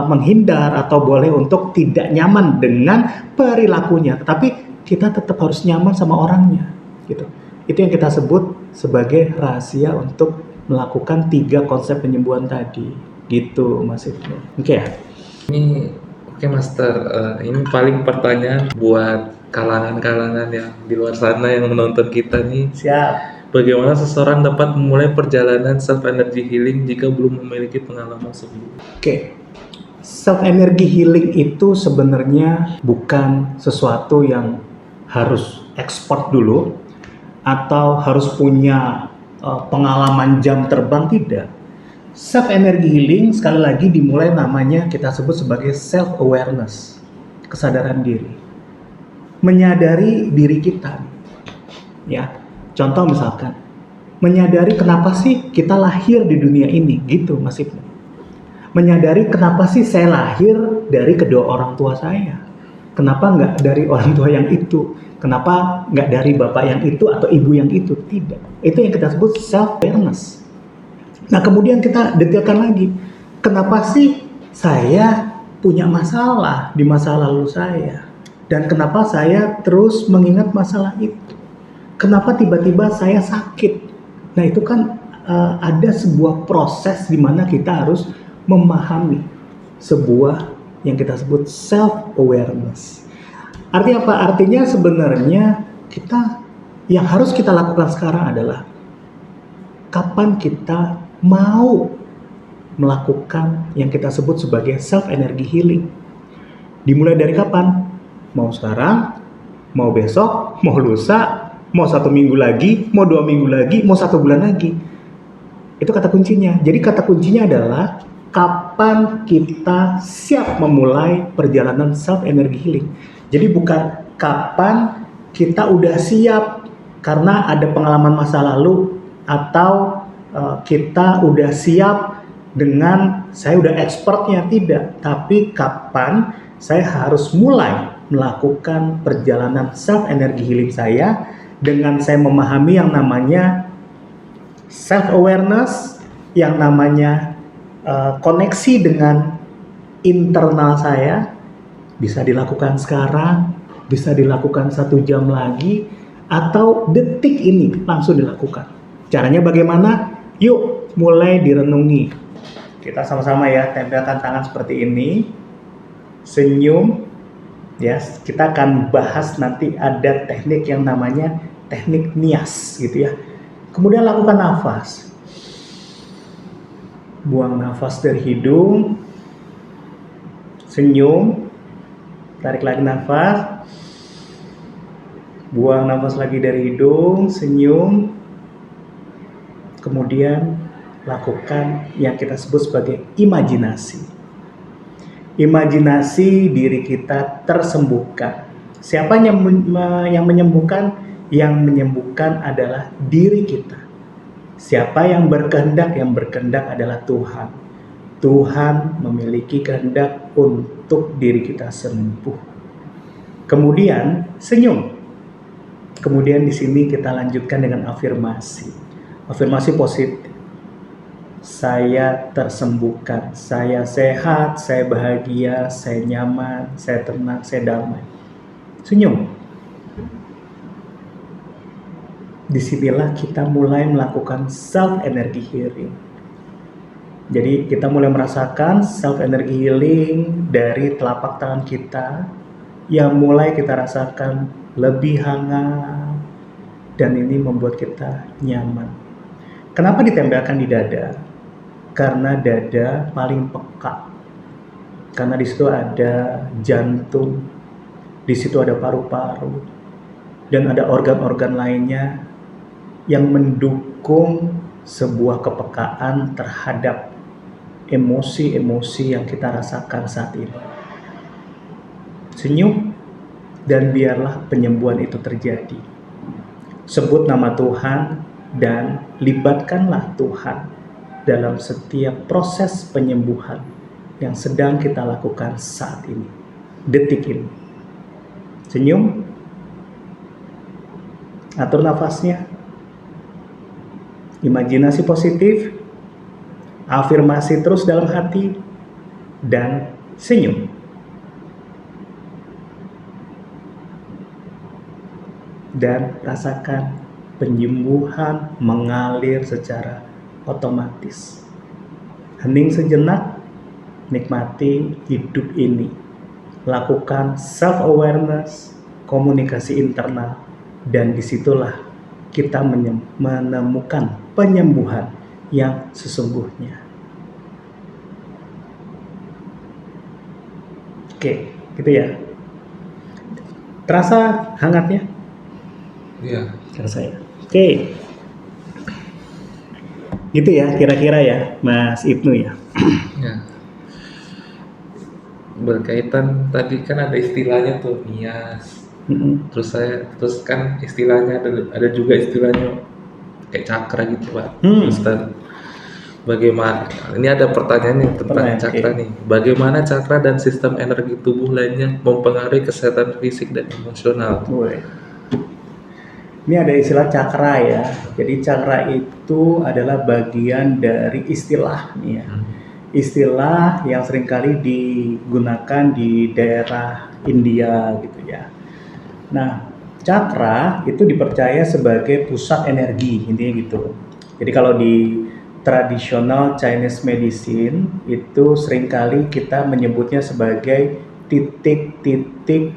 menghindar atau boleh untuk tidak nyaman dengan perilakunya. Tapi kita tetap harus nyaman sama orangnya, gitu. Itu yang kita sebut sebagai rahasia untuk melakukan 3 konsep penyembuhan tadi, gitu Mas Ibnu. Oke ya? Oke Master, ini paling pertanyaan buat kalangan-kalangan yang di luar sana yang menonton kita nih. Siap. Bagaimana seseorang dapat memulai perjalanan self energy healing jika belum memiliki pengalaman sebelumnya? Oke. Self energy healing itu sebenarnya bukan sesuatu yang harus ekspor dulu atau harus punya pengalaman jam terbang, tidak. Self energy healing sekali lagi dimulai namanya kita sebut sebagai self awareness, kesadaran diri, menyadari diri kita. Ya, contoh misalkan menyadari kenapa sih kita lahir di dunia ini, gitu Mas Ibnu. Menyadari kenapa sih saya lahir dari kedua orang tua saya. Kenapa nggak dari orang tua yang itu? Kenapa nggak dari bapak yang itu atau ibu yang itu? Tidak. Itu yang kita sebut self-awareness. Nah, kemudian kita detailkan lagi. Kenapa sih saya punya masalah di masa lalu saya? Dan kenapa saya terus mengingat masalah itu? Kenapa tiba-tiba saya sakit? Nah, itu kan ada sebuah proses di mana kita harus memahami sebuah yang kita sebut self-awareness. Artinya apa? Artinya sebenarnya yang harus kita lakukan sekarang adalah kapan kita mau melakukan yang kita sebut sebagai self-energy healing. Dimulai dari kapan? Mau sekarang, mau besok, mau lusa, mau 1 minggu lagi, mau 2 minggu lagi, mau 1 bulan lagi. Itu kata kuncinya. Jadi kata kuncinya adalah kapan kita siap memulai perjalanan self energy healing. Jadi bukan kapan kita udah siap karena ada pengalaman masa lalu, atau kita udah siap dengan saya udah expertnya, tidak. Tapi kapan saya harus mulai melakukan perjalanan self energy healing saya dengan saya memahami yang namanya self awareness, yang namanya koneksi dengan internal saya. Bisa dilakukan sekarang, bisa dilakukan 1 jam lagi, atau detik ini langsung dilakukan. Caranya bagaimana? Yuk mulai direnungi. Kita sama-sama ya, tempelkan tangan seperti ini, senyum. Ya, kita akan bahas nanti ada teknik yang namanya teknik nias gitu ya. Kemudian lakukan nafas. Buang nafas dari hidung, senyum, tarik lagi nafas, buang nafas lagi dari hidung, senyum, kemudian lakukan yang kita sebut sebagai imajinasi. Imajinasi diri kita tersembuhkan. Siapa yang menyembuhkan? Yang menyembuhkan adalah diri kita. Siapa yang berkehendak? Yang berkehendak adalah Tuhan. Tuhan memiliki kehendak untuk diri kita sembuh. Kemudian senyum. Kemudian di sini kita lanjutkan dengan afirmasi. Afirmasi positif. Saya tersembuhkan, saya sehat, saya bahagia, saya nyaman, saya tenang, saya damai. Senyum. Disinilah kita mulai melakukan self energy healing. Jadi kita mulai merasakan self energy healing dari telapak tangan kita, yang mulai kita rasakan lebih hangat, dan ini membuat kita nyaman. Kenapa ditempelkan di dada? Karena dada paling peka. Karena di situ ada jantung, di situ ada paru-paru, dan ada organ-organ lainnya yang mendukung sebuah kepekaan terhadap emosi-emosi yang kita rasakan saat ini. Senyum, dan biarlah penyembuhan itu terjadi. Sebut nama Tuhan dan libatkanlah Tuhan dalam setiap proses penyembuhan yang sedang kita lakukan saat ini, detik ini. Senyum, atur nafasnya, imajinasi positif, afirmasi terus dalam hati, dan senyum. Dan rasakan penyembuhan mengalir secara otomatis. Hening sejenak, nikmati hidup ini. Lakukan self-awareness, komunikasi internal, dan disitulah kita menemukan penyembuhan yang sesungguhnya. Oke, gitu ya. Terasa hangatnya? Iya. Terasa ya. Oke. Gitu ya, kira-kira ya, Mas Ibnu ya. Ya. Berkaitan tadi kan ada istilahnya tuh nias. Terus kan istilahnya ada juga istilahnya kayak cakra gitu Pak. Ustaz. Bagaimana? Ini ada pertanyaannya tentang cakra nih. Bagaimana cakra dan sistem energi tubuh lainnya mempengaruhi kesehatan fisik dan emosional? Ini ada istilah cakra ya. Jadi cakra itu adalah bagian dari istilah nih ya. Istilah yang seringkali digunakan di daerah India gitu ya. Nah, cakra itu dipercaya sebagai pusat energi, intinya gitu. Jadi kalau di tradisional Chinese medicine itu seringkali kita menyebutnya sebagai titik-titik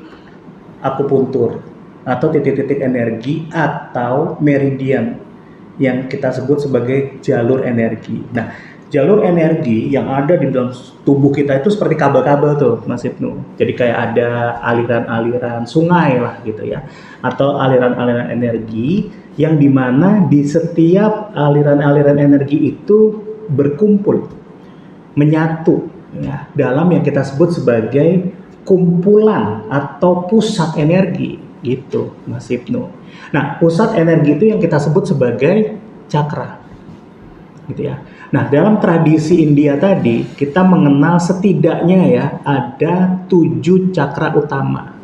akupuntur atau titik-titik energi atau meridian yang kita sebut sebagai jalur energi. Nah, jalur energi yang ada di dalam tubuh kita itu seperti kabel-kabel tuh, Mas Ibnu. Jadi kayak ada aliran-aliran sungai lah gitu ya, atau aliran-aliran energi yang dimana di setiap aliran-aliran energi itu berkumpul, menyatu ya, dalam yang kita sebut sebagai kumpulan atau pusat energi gitu, Mas Ibnu. Nah, pusat energi itu yang kita sebut sebagai cakra gitu ya. Nah, dalam tradisi India tadi, kita mengenal setidaknya ya ada 7 cakra utama.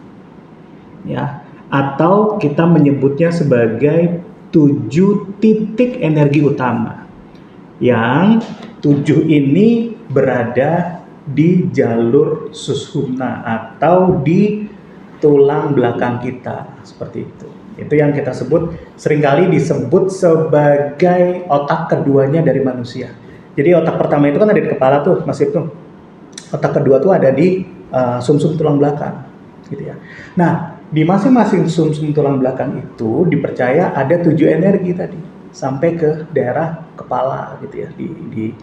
Ya, atau kita menyebutnya sebagai 7 titik energi utama. Yang 7 ini berada di jalur sushumna atau di tulang belakang kita, seperti itu. Itu yang kita sebut, seringkali disebut sebagai otak keduanya dari manusia. Jadi otak pertama itu kan ada di kepala tuh, Mas Ibnu. Otak kedua tuh ada di sumsum tulang belakang, gitu ya. Nah, di masing-masing sumsum tulang belakang itu dipercaya ada 7 energi tadi, sampai ke daerah kepala, gitu ya, di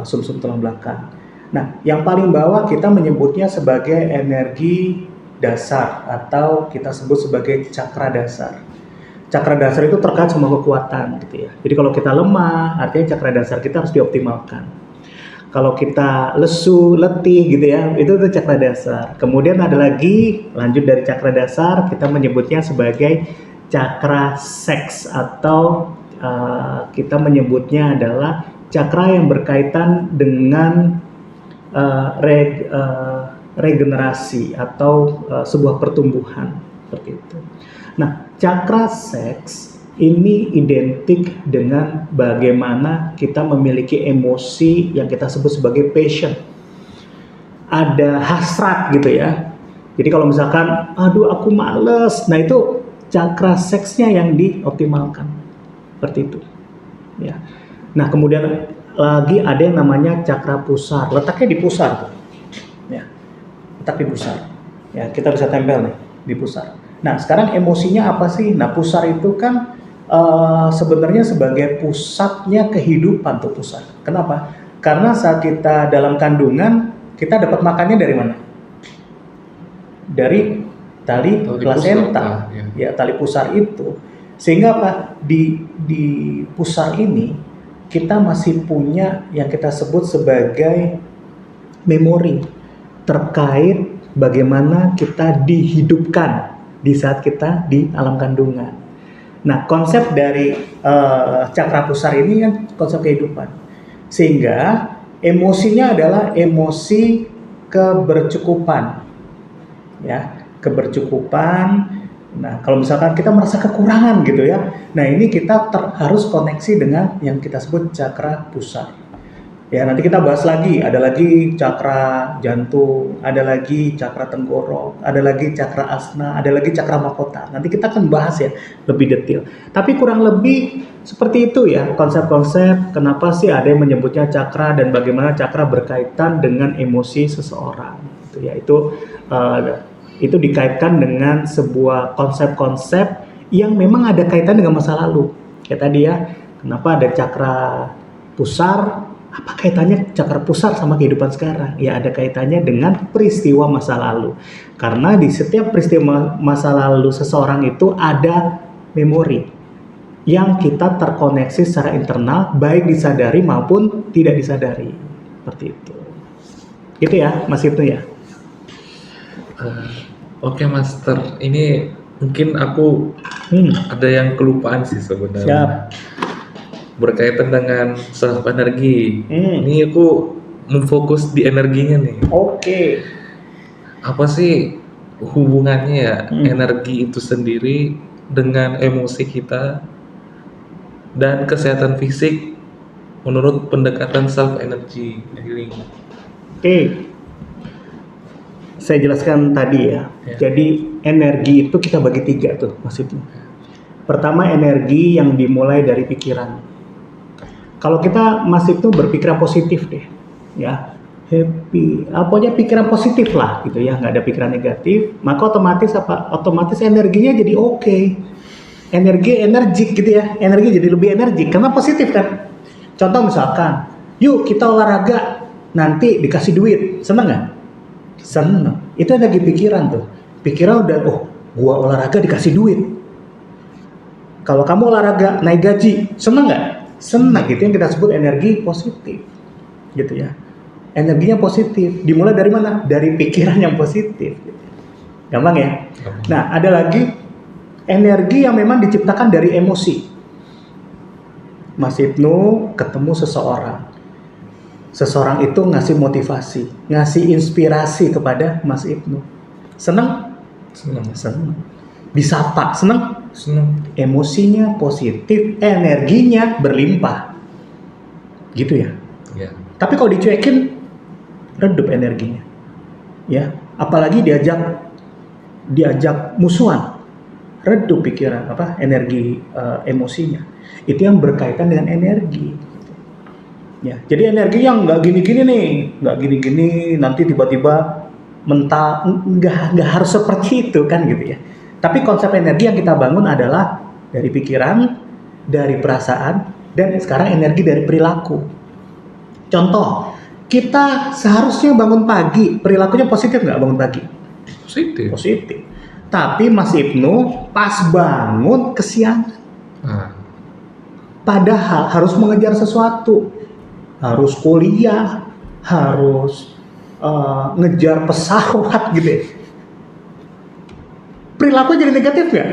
sumsum tulang belakang. Nah, yang paling bawah kita menyebutnya sebagai energi dasar atau kita sebut sebagai cakra dasar. Cakra dasar itu terkait sama kekuatan gitu ya. Jadi kalau kita lemah, artinya cakra dasar kita harus dioptimalkan. Kalau kita lesu, letih gitu ya, itu tuh cakra dasar. Kemudian ada lagi lanjut dari cakra dasar, kita menyebutnya sebagai cakra seks atau kita menyebutnya adalah cakra yang berkaitan dengan regenerasi atau sebuah pertumbuhan seperti itu. Nah, cakra seks ini identik dengan bagaimana kita memiliki emosi yang kita sebut sebagai passion. Ada hasrat gitu ya. Jadi kalau misalkan, aduh aku males, nah itu cakra seksnya yang dioptimalkan. Seperti itu. Ya. Nah, kemudian lagi ada yang namanya cakra pusar. Letaknya di pusar tuh. Ya. Letak di pusar. Ya, kita bisa tempel nih di pusar. Nah, sekarang emosinya apa sih? Nah, pusar itu kan sebenarnya sebagai pusatnya kehidupan tuh pusar. Kenapa? Karena saat kita dalam kandungan, kita dapat makannya dari mana? Dari tali plasenta, ya tali pusar itu. Sehingga apa? Di pusar ini kita masih punya yang kita sebut sebagai memori terkait bagaimana kita dihidupkan di saat kita di alam kandungan. Nah, konsep dari cakra pusar ini kan konsep kehidupan. Sehingga emosinya adalah emosi kebercukupan. Ya, kebercukupan. Nah, kalau misalkan kita merasa kekurangan gitu ya. Nah, ini kita harus koneksi dengan yang kita sebut cakra pusar. Ya, nanti kita bahas lagi, ada lagi cakra jantung, ada lagi cakra tenggorok, ada lagi cakra asna, ada lagi cakra mahkota. Nanti kita akan bahas ya lebih detail. Tapi kurang lebih seperti itu ya konsep-konsep kenapa sih ada yang menyebutnya cakra dan bagaimana cakra berkaitan dengan emosi seseorang. Itu ya itu dikaitkan dengan sebuah konsep-konsep yang memang ada kaitan dengan masa lalu. Kayak tadi ya, kenapa ada cakra pusar? Apa kaitannya cakra pusar sama kehidupan sekarang? Ya ada kaitannya dengan peristiwa masa lalu. Karena di setiap peristiwa masa lalu seseorang itu ada memori yang kita terkoneksi secara internal, baik disadari maupun tidak disadari. Seperti itu. Gitu ya, Mas Ibnu ya. Oke, Master. Ini mungkin aku ada yang kelupaan sih sebenarnya. Siap. Berkaitan dengan self energi. Ini aku memfokus di energinya nih. Oke. Apa sih hubungannya ya energi itu sendiri dengan emosi kita dan kesehatan fisik menurut pendekatan self energy healing? Oke. Saya jelaskan tadi ya. Jadi energi itu kita bagi 3 tuh maksudnya. Pertama energi yang dimulai dari pikiran. Kalau kita masih itu berpikiran positif deh, ya happy, pokoknya pikiran positif lah gitu ya, nggak ada pikiran negatif, maka otomatis Otomatis energinya jadi oke. Energik gitu ya, energi jadi lebih energik karena positif kan. Contoh misalkan Yuk kita olahraga, nanti dikasih duit. Seneng nggak? Seneng. Itu energi pikiran tuh. Pikiran udah, oh gua olahraga dikasih duit. Kalau kamu olahraga naik gaji, seneng nggak? Seneng. Itu yang kita sebut energi positif, gitu ya. Energinya positif. Dimulai dari mana? Dari pikiran yang positif. Gampang ya? Nah, ada lagi energi yang memang diciptakan dari emosi. Mas Ibnu ketemu seseorang. Seseorang itu ngasih motivasi, ngasih inspirasi kepada Mas Ibnu. Seneng? Senang. Seneng. Disapa, seneng? Senang. Emosinya positif, energinya berlimpah. Gitu ya. Ya. Tapi kalau dicuekin, redup energinya. Ya, apalagi diajak musuhan, redup pikiran energi emosinya. Itu yang berkaitan dengan energi. Ya, jadi energi yang nggak gini-gini nih, nggak gini-gini, nanti tiba-tiba mental, nggak harus seperti itu kan gitu ya. Tapi konsep energi yang kita bangun adalah dari pikiran, dari perasaan, dan sekarang energi dari perilaku. Contoh, kita seharusnya bangun pagi, perilakunya positif nggak bangun pagi? Positif. Positif. Tapi Mas Ibnu pas bangun kesiangan. Nah, Padahal harus mengejar sesuatu, harus kuliah, harus ngejar pesawat gitu ya. Perilaku jadi negatif nggak?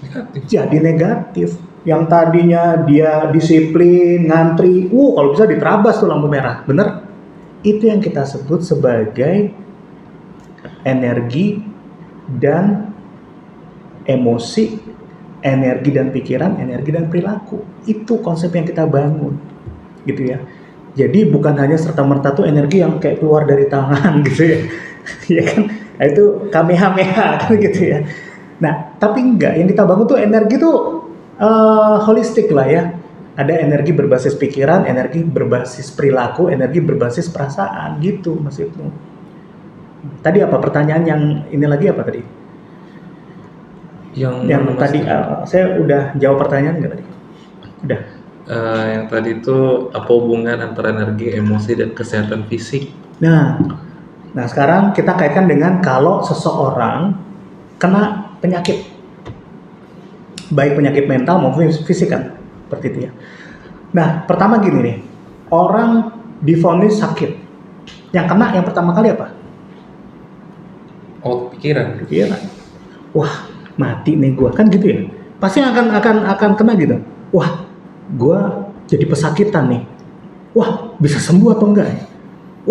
negatif. Jadi negatif. Yang tadinya dia disiplin, ngantri, kalau bisa diterabas tuh lampu merah, bener? Itu yang kita sebut sebagai energi dan emosi, energi dan pikiran, energi dan perilaku. Itu konsep yang kita bangun, gitu ya. Jadi bukan hanya serta-merta tuh energi yang kayak keluar dari tangan gitu ya. Ya kan? Nah, itu kamehameha kan gitu ya. Nah, tapi enggak, yang kita bangun tuh energi tuh holistik lah ya. Ada energi berbasis pikiran, energi berbasis perilaku, energi berbasis perasaan gitu Mas Ibnu. Tadi apa pertanyaan yang ini lagi apa tadi? Yang tadi saya udah jawab pertanyaan nggak tadi? Udah. Yang tadi itu apa hubungan antara energi, emosi, dan kesehatan fisik? Nah sekarang kita kaitkan dengan kalau seseorang kena penyakit, baik penyakit mental maupun fisik kan, seperti itu ya. Nah pertama gini nih, orang divonis sakit, yang kena yang pertama kali apa? Oh, pikiran. Pikiran. Wah mati nih gue kan gitu ya, pasti akan kena gitu. Wah gue jadi pesakitan nih, wah bisa sembuh atau enggak?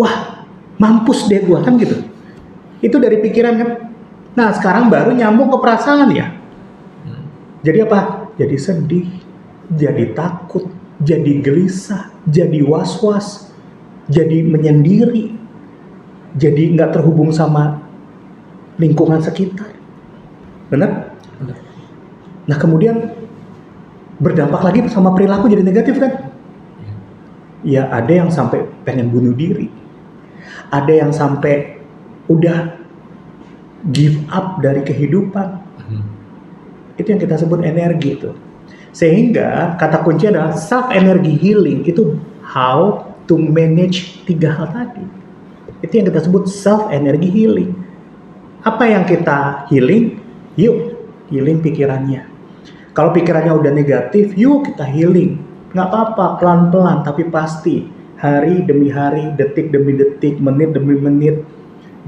Wah mampus deh gue kan gitu. Itu dari pikiran kan. Nah sekarang baru nyambung ke perasaan ya. Jadi apa? Jadi sedih, jadi takut, jadi gelisah, jadi was-was, jadi menyendiri, jadi nggak terhubung sama lingkungan sekitar. Benar? Nah kemudian berdampak lagi sama perilaku jadi negatif kan? Ya ada yang sampai pengen bunuh diri, ada yang sampai udah give up dari kehidupan. Itu yang kita sebut energi itu. Sehingga kata kunci adalah self energy healing. Itu how to manage 3 hal tadi. Itu yang kita sebut self energy healing. Apa yang kita healing? Yuk healing pikirannya. Kalau pikirannya udah negatif, yuk kita healing. Nggak apa-apa, pelan-pelan tapi pasti. Hari demi hari, detik demi detik, menit demi menit,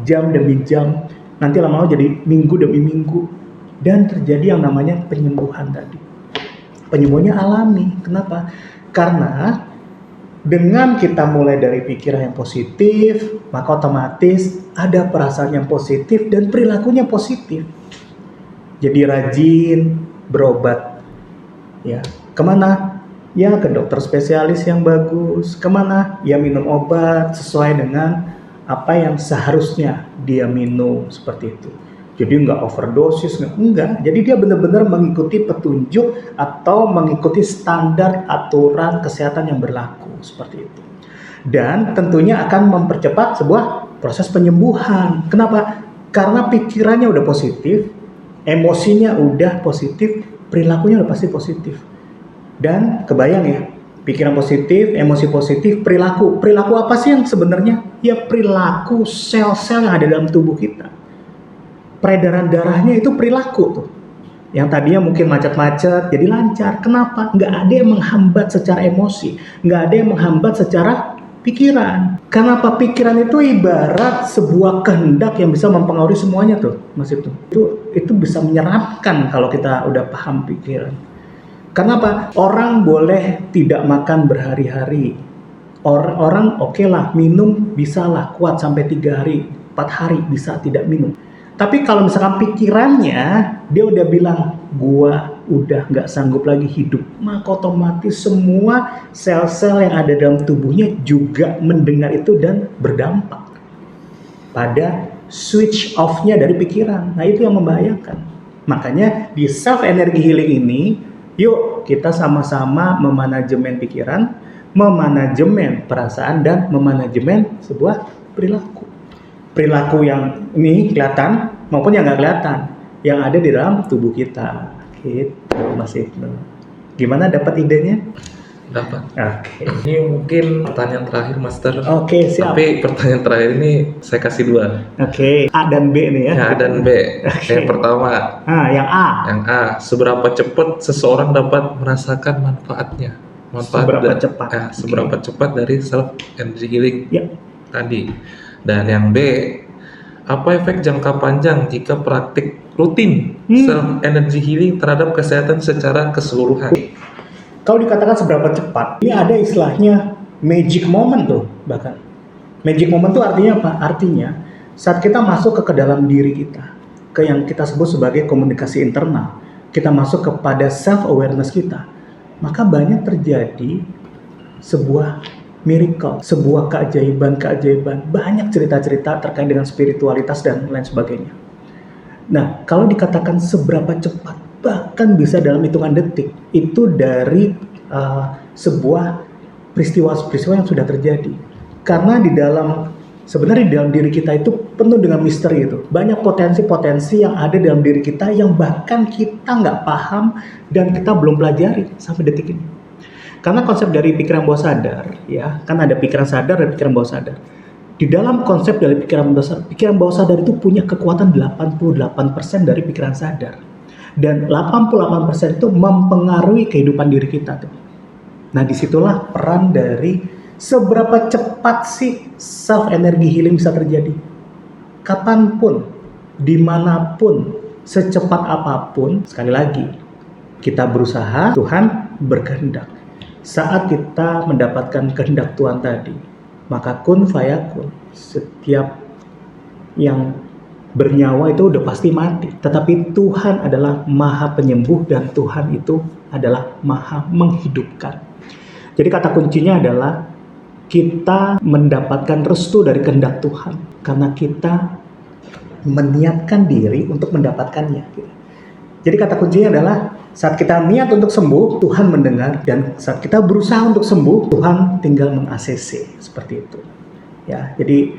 jam demi jam. Nanti lama-lama jadi minggu demi minggu. Dan terjadi yang namanya penyembuhan tadi. Penyembuhannya alami. Kenapa? Karena dengan kita mulai dari pikiran yang positif, maka otomatis ada perasaan yang positif dan perilakunya positif. Jadi rajin berobat. Ya, kemana? Ya ke dokter spesialis yang bagus. Kemana? Ya minum obat sesuai dengan apa yang seharusnya dia minum, seperti itu. Jadi nggak overdosis, enggak. Jadi dia benar-benar mengikuti petunjuk atau mengikuti standar aturan kesehatan yang berlaku, seperti itu. Dan tentunya akan mempercepat sebuah proses penyembuhan. Kenapa? Karena pikirannya udah positif, emosinya udah positif, perilakunya udah pasti positif. Dan kebayang ya, Pikiran positif, emosi positif, perilaku. Perilaku apa sih yang sebenarnya? Ya perilaku sel-sel yang ada dalam tubuh kita. Peredaran darahnya itu perilaku tuh. Yang tadinya mungkin macet-macet jadi lancar. Kenapa? Nggak ada yang menghambat secara emosi. Nggak ada yang menghambat secara pikiran. Kenapa? Pikiran itu ibarat sebuah kehendak yang bisa mempengaruhi semuanya tuh, Mas Ibnu. Itu bisa menyeramkan kalau kita udah paham pikiran. Karena apa? Orang boleh tidak makan berhari-hari. Orang oke lah, minum bisa lah kuat sampai 3 hari, 4 hari bisa tidak minum. Tapi kalau misalkan pikirannya, dia udah bilang, gua udah nggak sanggup lagi hidup, maka otomatis semua sel-sel yang ada dalam tubuhnya juga mendengar itu dan berdampak pada switch off-nya dari pikiran. Nah itu yang membahayakan. Makanya di self energy healing ini, yuk kita sama-sama memanajemen pikiran, memanajemen perasaan, dan memanajemen sebuah perilaku. Perilaku yang ini kelihatan maupun yang nggak kelihatan, yang ada di dalam tubuh kita. Gitu, Mas Ibnu. Gimana dapat idenya? Dapat. Oke. Ini mungkin pertanyaan terakhir, Master. Oke, siap. Tapi pertanyaan terakhir ini saya kasih 2. Oke, A dan B nih ya. Yang A dan B. Oke. Yang pertama, Yang A. yang A, seberapa cepat seseorang dapat merasakan manfaatnya? Seberapa cepat? Seberapa cepat dari self energy healing Ya. tadi. Dan yang B, apa efek jangka panjang jika praktik rutin self energy healing terhadap kesehatan secara keseluruhan? Kalau dikatakan seberapa cepat, ini ada istilahnya magic moment tuh bahkan. Magic moment tuh artinya apa? Artinya saat kita masuk ke dalam diri kita, ke yang kita sebut sebagai komunikasi internal, kita masuk kepada self awareness kita, maka banyak terjadi sebuah miracle, sebuah keajaiban, banyak cerita-cerita terkait dengan spiritualitas dan lain sebagainya. Nah, kalau dikatakan seberapa cepat, bahkan bisa dalam hitungan detik, itu dari sebuah peristiwa-peristiwa yang sudah terjadi. Karena sebenarnya di dalam diri kita itu penuh dengan misteri itu. Banyak potensi-potensi yang ada dalam diri kita yang bahkan kita nggak paham dan kita belum pelajari sampai detik ini. Karena konsep dari pikiran bawah sadar, ya, kan ada pikiran sadar dan pikiran bawah sadar. Di dalam konsep dari pikiran bawah sadar itu punya kekuatan 88% dari pikiran sadar. Dan 88% itu mempengaruhi kehidupan diri kita tuh. Nah, disitulah peran dari seberapa cepat sih self energy healing bisa terjadi. Kapanpun, dimanapun, secepat apapun, sekali lagi, kita berusaha, Tuhan berkehendak. Saat kita mendapatkan kehendak Tuhan tadi, maka kun fayakun. Setiap yang bernyawa itu udah pasti mati. Tetapi Tuhan adalah maha penyembuh dan Tuhan itu adalah maha menghidupkan. Jadi kata kuncinya adalah kita mendapatkan restu dari kehendak Tuhan. Karena kita meniatkan diri untuk mendapatkannya. Jadi kata kuncinya adalah saat kita niat untuk sembuh, Tuhan mendengar, dan saat kita berusaha untuk sembuh, Tuhan tinggal meng-ACC seperti itu. Ya, jadi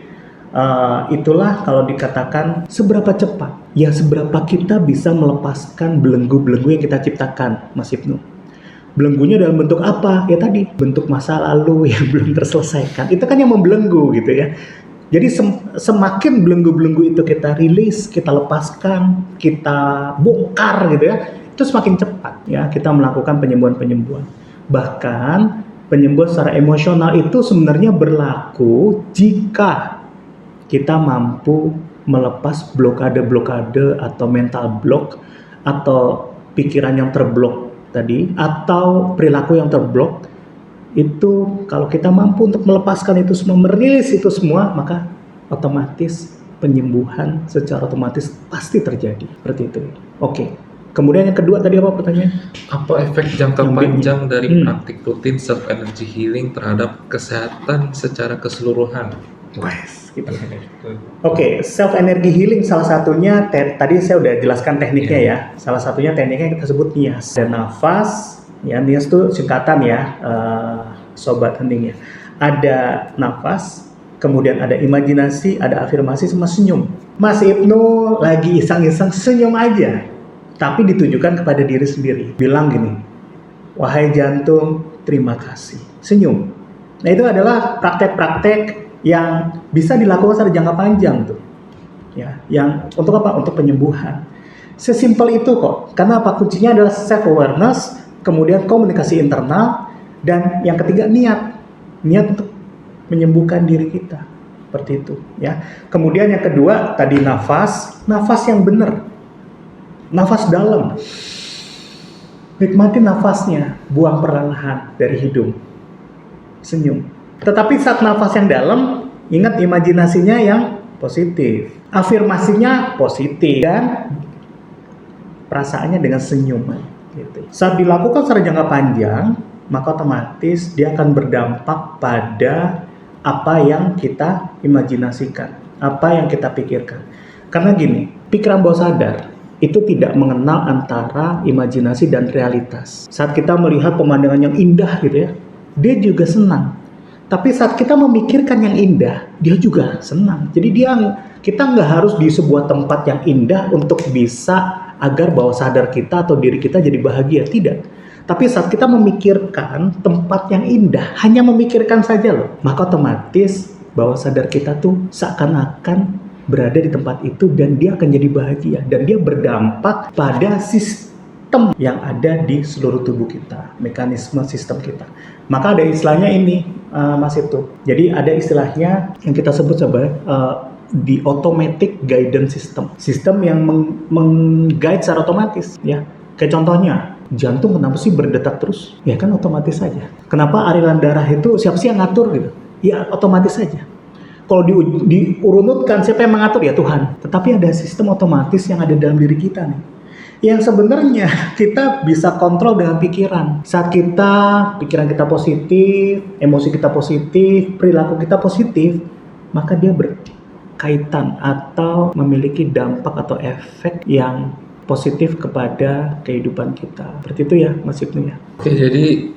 itulah kalau dikatakan seberapa cepat, ya seberapa kita bisa melepaskan belenggu-belenggu yang kita ciptakan, Mas Ibnu. Belenggunya dalam bentuk apa? Ya tadi, bentuk masa lalu yang belum terselesaikan. Itu kan yang membelenggu gitu ya. Jadi semakin belenggu-belenggu itu kita rilis, kita lepaskan, kita bongkar gitu ya, itu semakin cepat ya kita melakukan penyembuhan-penyembuhan. Bahkan penyembuhan secara emosional itu sebenarnya berlaku jika kita mampu melepas blokade-blokade atau mental block atau pikiran yang terblok tadi atau perilaku yang terblok. Itu kalau kita mampu untuk melepaskan itu semua, merilis itu semua, maka otomatis penyembuhan secara otomatis pasti terjadi seperti itu. Oke. Kemudian yang kedua tadi apa pertanyaannya? Apa efek jangka panjang dari praktik rutin self energy healing terhadap kesehatan secara keseluruhan? Gitu. Oke, self energy healing salah satunya tadi saya udah jelaskan tekniknya ya. Salah satunya tekniknya kita sebut nias dan nafas. Ya, nias itu singkatan ya, sobat hening ya. Ada nafas, kemudian ada imajinasi, ada afirmasi, sama senyum. Mas Ibnu lagi iseng-iseng senyum aja, tapi ditujukan kepada diri sendiri. Bilang gini, wahai jantung, terima kasih. Senyum. Nah, itu adalah praktek-praktek yang bisa dilakukan secara jangka panjang tuh. Ya, yang untuk apa? Untuk penyembuhan. Sesimpel itu kok. Karena apa? Kuncinya adalah self awareness, kemudian komunikasi internal, dan yang ketiga niat. Niat untuk menyembuhkan diri kita. Seperti itu, ya. Kemudian yang kedua tadi nafas yang benar. Nafas dalam. Nikmati nafasnya, buang perlahan dari hidung. Senyum. Tetapi saat nafas yang dalam, ingat imajinasinya yang positif. Afirmasinya positif dan perasaannya dengan senyuman gitu. Saat dilakukan secara jangka panjang, maka otomatis dia akan berdampak pada apa yang kita imajinasikan, apa yang kita pikirkan. Karena gini, pikiran bawah sadar itu tidak mengenal antara imajinasi dan realitas. Saat kita melihat pemandangan yang indah gitu ya, dia juga senang. Tapi saat kita memikirkan yang indah, dia juga senang. Jadi kita nggak harus di sebuah tempat yang indah untuk bisa agar bawah sadar kita atau diri kita jadi bahagia. Tidak. Tapi saat kita memikirkan tempat yang indah, hanya memikirkan saja loh, maka otomatis bawah sadar kita tuh seakan-akan berada di tempat itu dan dia akan jadi bahagia. Dan dia berdampak pada sistem yang ada di seluruh tubuh kita, mekanisme sistem kita. Maka ada istilahnya ini, Mas Ibtu. Jadi ada istilahnya yang kita sebut di automatic guidance system. Sistem yang meng-guide secara otomatis, ya. Kayak contohnya, jantung kenapa sih berdetak terus? Ya kan otomatis saja. Kenapa aliran darah itu siapa sih yang ngatur gitu? Ya otomatis saja. Kalau diurunutkan siapa yang mengatur? Ya Tuhan. Tetapi ada sistem otomatis yang ada dalam diri kita nih. Yang sebenarnya kita bisa kontrol dengan pikiran. Saat pikiran kita positif, emosi kita positif, perilaku kita positif, maka dia berkaitan atau memiliki dampak atau efek yang positif kepada kehidupan kita. Seperti itu ya, Mas Ibnu ya. Oke, jadi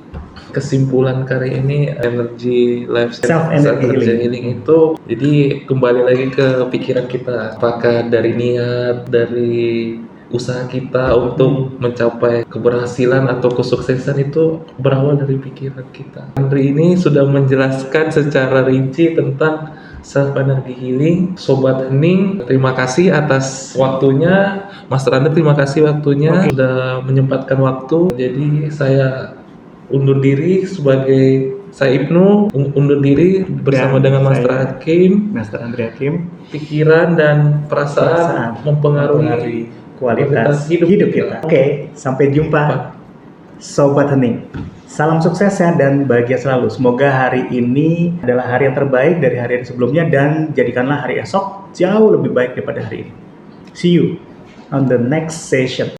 kesimpulan kali ini energi lifestyle Self-energy healing itu jadi kembali lagi ke pikiran kita. Apakah dari niat, dari usaha kita untuk mencapai keberhasilan atau kesuksesan itu berawal dari pikiran kita. Andri ini sudah menjelaskan secara rinci tentang self energy healing. Sobat Hening, terima kasih atas waktunya. Mas Randa, terima kasih waktunya sudah menyempatkan waktu. Jadi saya undur diri sebagai saya Ibnu, undur diri bersama dengan Mas Hakim. Master Andri Hakim. Pikiran dan perasaan mempengaruhi kualitas hidup kita. Oke, sampai jumpa Sobat Hening. Salam sukses ya dan bahagia selalu. Semoga hari ini adalah hari yang terbaik dari hari sebelumnya dan jadikanlah hari esok jauh lebih baik daripada hari ini. See you on the next session.